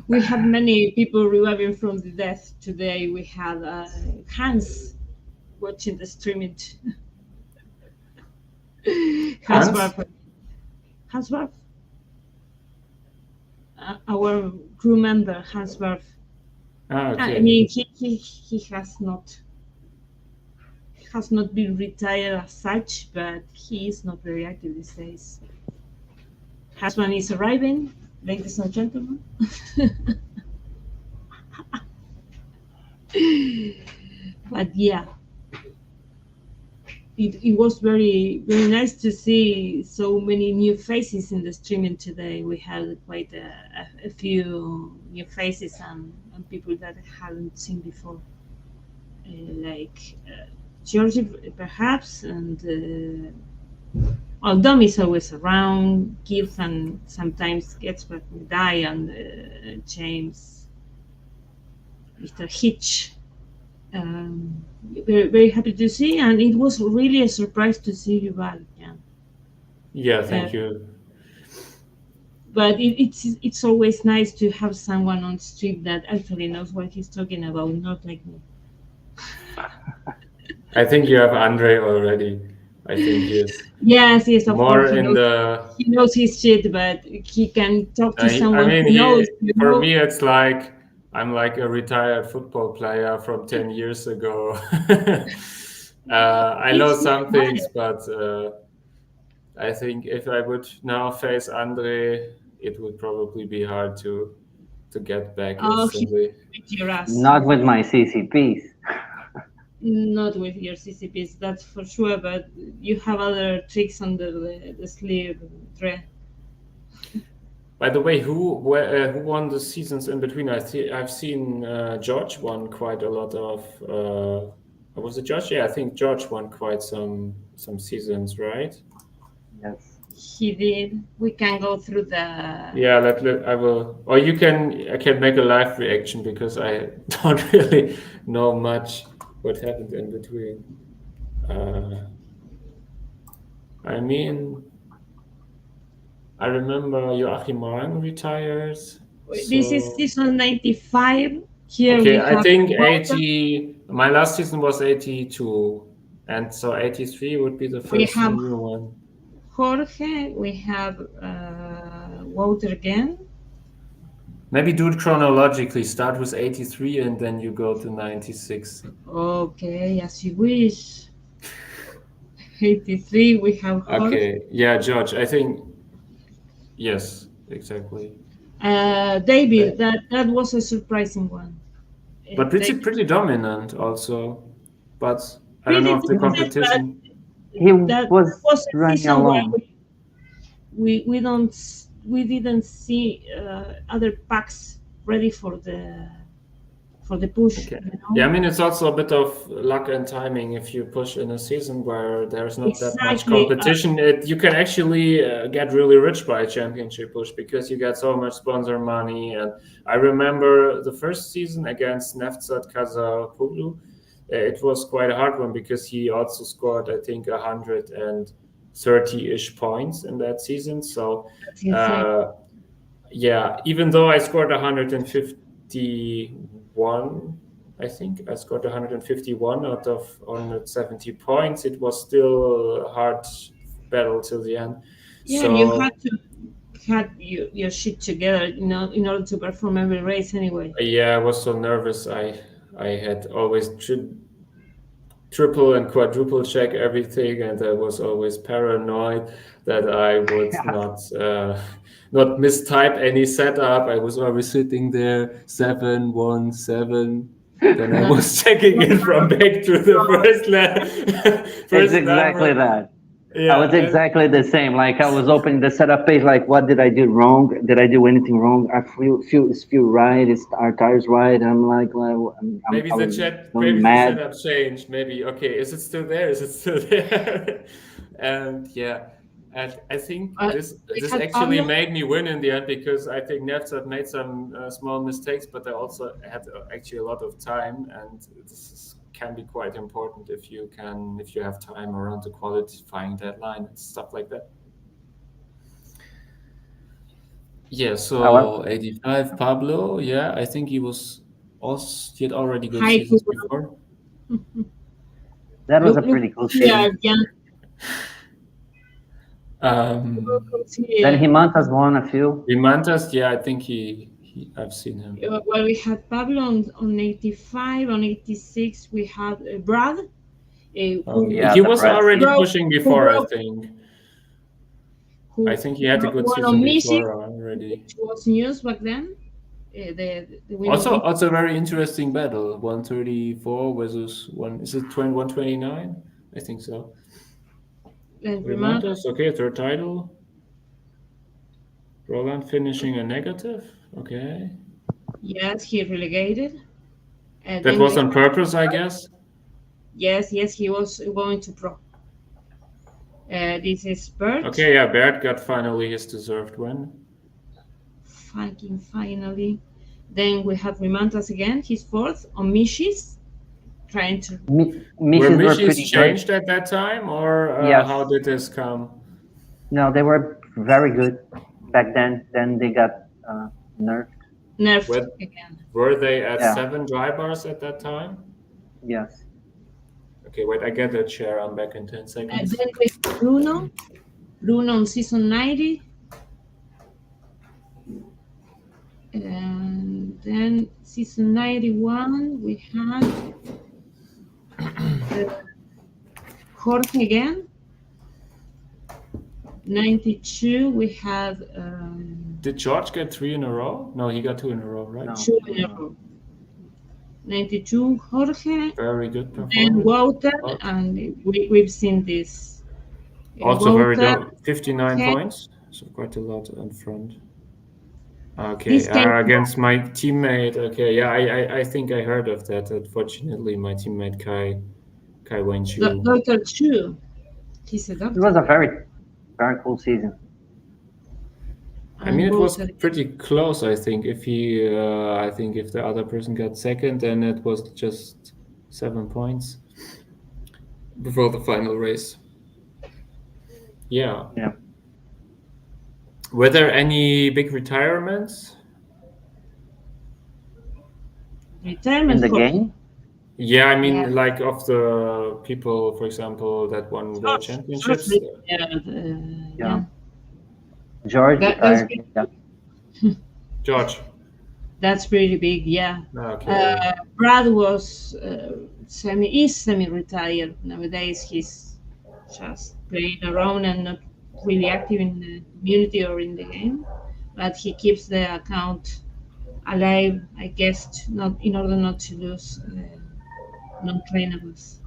We have many people reviving from the death today. We have Hans watching the streaming. Hans Barf. Our crew member, Hans Barf. Ah, I okay. mean, he has not been retired as such, but he is not very active these days. Husband is arriving, ladies and gentlemen. But yeah, it was very nice to see so many new faces in the streaming today. We had quite a few new faces and people that I hadn't seen before, like Georgie perhaps, and well, Dom is always around. Keith and sometimes gets back with Die and James, Mr. Hitch. Very happy to see, and it was really a surprise to see you back. Yeah. Yeah, thank you. But it's always nice to have someone on stream that actually knows what he's talking about, not like me. I think you have Andre already. I think he is Yes, of more course. in the. He knows his shit, but he can talk to I someone mean, who knows. for me, it's like I'm like a retired football player from 10 years ago. I know some things, but I think if I would now face Andre, it would probably be hard to get back instantly. Not with my CCPs. Not with your CCPs, that's for sure. But you have other tricks under the sleeve, André. By the way, who won the seasons in between? I've seen George won quite a lot of. Was it George? Yeah, I think George won quite some seasons, right? Yes. He did. We can go through the. Yeah, I will. Or I can make a live reaction because I don't really know much what happened in between. I mean, I remember Joachim Morang retired. This is season 95. Here okay, we have I think 80. My last season was 82, and so 83 would be the first new one. Jorge, we have Wouter again. Maybe do it chronologically. Start with 83 and then you go to 96. Okay, as you wish. 83, we have Jorge. Okay, yeah, George, I think, yes, exactly. David, that was a surprising one. But pretty dominant also. But I don't know if the competition... He was running alone. We didn't see other packs ready for the push. Okay. You know? Yeah, I mean it's also a bit of luck and timing. If you push in a season where there's not that much competition, you can actually get really rich by a championship push because you get so much sponsor money. And I remember the first season against Nefzat Kazapoglu, it was quite a hard one because he also scored, I think, 130-ish points in that season. So, yeah, even though I scored 151, I think I scored 151 out of 170 points. It was still a hard battle till the end. Yeah, so, you had to have your shit together, you know, in order to perform every race anyway. Yeah, I was so nervous. I had always triple and quadruple check everything, and I was always paranoid that I would not mistype any setup. I was always sitting there 717. Then I was checking it from back to the first level. It's exactly that. Yeah, I was exactly the same. Like I was opening the setup page, like what did I do wrong? Did I do anything wrong? I feel right. Is our tires right? I'm like, well, maybe the setup changed. Maybe okay. Is it still there? Is it still there? And yeah, and I think this actually made me win in the end because I think Nefzat made some small mistakes, but I also had actually a lot of time, and this can be quite important if you have time around the qualifying deadline and stuff like that. Yeah, so 85 Pablo, yeah, I think he had already good seasons before. That was a pretty cool season. Then Himantas won a few. Himantas, yeah, I think he I've seen him. Well, we had Pablo on 85, on 86 we had Brad. Yeah, he the was Brad already broke- pushing before, I broke- think. who I think he had a good won season on Michi, before already. which was news back then. The winner Also a very interesting battle. 134 versus is it 129? I think so. and Remontas, okay, third title. Roland finishing a negative. Okay. Yes, he relegated. And That then was on purpose, I guess. Yes, he was going to pro. This is Bert. Okay, yeah, Bert got finally his deserved win. Fucking finally. Then we have Rimantas again, his fourth on Mishis, trying to. Were Mishis were Mishis pretty changed good. at that time, or Yes. how did this come? No, they were very good back then. Then they got nerfed. Nerfed again. Were they at Yeah. 7 dry bars at that time? Yes. Okay, wait, I get the chair. I'm back in 10 And seconds. then we have Bruno on season 90. And then season 91, we had Jorge again. 92, we had. Did George get 3 in a row? No, he got 2 in a row, right? No. 2 in a row. 92, Jorge. Very good And performance. Wouter, and we've seen this. Also very Wouter, low, 59 okay. points, so quite a lot in front. Okay, This game- against my teammate. Okay, yeah, I think I heard of that. Unfortunately, my teammate Kai Wenchu. Dr. Chu. He's a It doctor. was a very, very cool season. I mean, it was Wouter- pretty close. I think if the other person got second, then it was just 7 points before the final race. Yeah. Yeah. Were there any big retirements? Retirement In the for- game? Yeah, I mean, Yeah. like of the people, for example, that won World Championships. Yeah. George That's retired. big. Yeah. George. That's pretty big, yeah. Okay. Brad was semi-retired. Nowadays he's just playing around and not really active in the community or in the game. But he keeps the account alive, I guess, not in order not to lose non-trainables.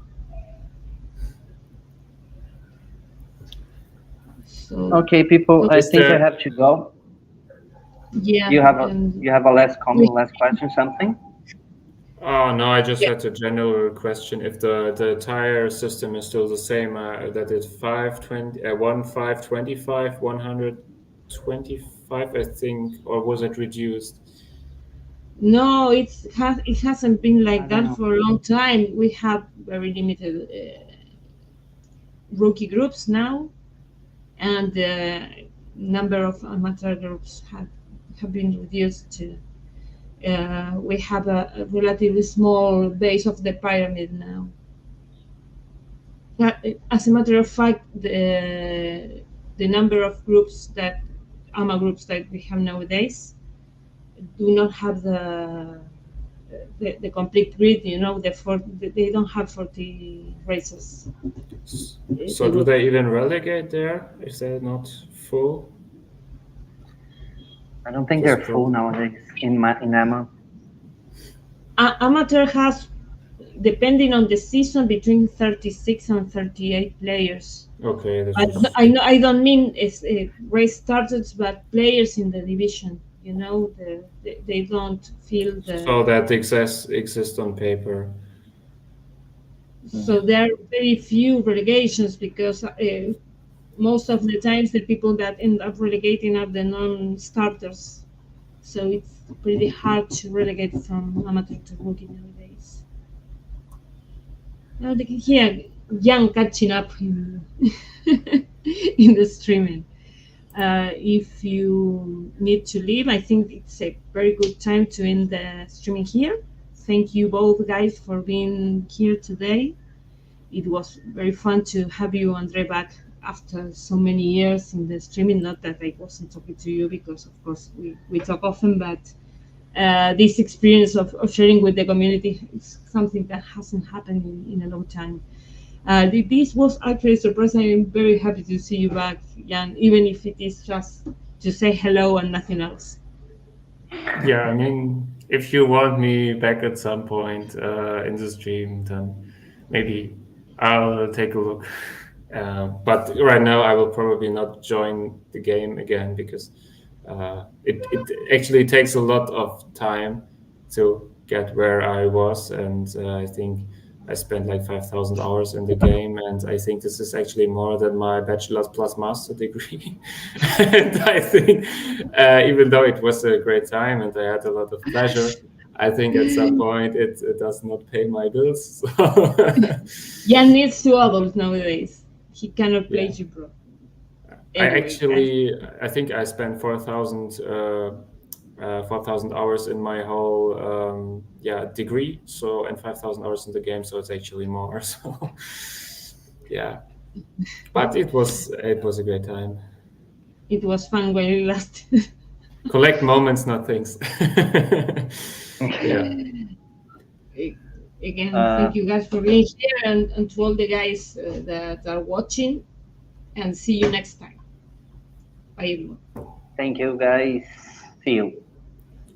So Okay, people, I Is think I there- have to go. yeah, You have a and last comment, last question, something? Oh no, I just had a general question. If the tire system is still the same, that is 520, 1525, 125, I think, or was it reduced? no, it hasn't been like I don't know. that for a long time. We have very limited rookie groups now, and the number of amateur groups have been reduced to. We have a relatively small base of the pyramid now. As a matter of fact, the number of groups AMA groups that we have nowadays do not have the complete grid. You know, they don't have 40 races. So do they even relegate there if they're not full? I don't think they're full nowadays in AMA. Amateur has, depending on the season, between 36 and 38 players. Okay. I don't mean race starters, but players in the division. You know, they don't feel the. So that exists on paper. So there are very few relegations because most of the times the people that end up relegating are the non-starters. So it's pretty hard to relegate from amateur to rookie nowadays. Now here, young catching up in in the streaming. If you need to leave, I think it's a very good time to end the streaming here. Thank you both guys for being here today. It was very fun to have you, André, back after so many years in the streaming. Not that I wasn't talking to you, because of course we talk often, but this experience of sharing with the community is something that hasn't happened in a long time. This was actually surprising. I'm very happy to see you back, Jan, even if it is just to say hello and nothing else. Yeah, I mean, if you want me back at some point in the stream, then maybe I'll take a look. But right now, I will probably not join the game again because it actually takes a lot of time to get where I was, and I think I spent like 5,000 hours in the game, and I think this is actually more than my bachelor's plus master degree. And I think, even though it was a great time and I had a lot of pleasure, I think at some point it does not pay my bills. So Jan needs 2 adults nowadays. He cannot play Yeah. you pro. I think I spent 4,000 hours in my whole degree, so, and 5,000 hours in the game, so it's actually more. So yeah, but it was a great time. It was fun while it lasted. Collect moments, not things. Yeah. Again, thank you guys for being here, and to all the guys that are watching, and see you next time. Bye, everyone. Thank you, guys. See you.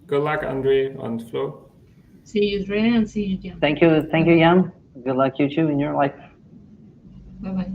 Good luck, André, on Flo. See you, André, and see you, Jan. Thank you, Jan. Good luck, you too, in your life. Bye bye.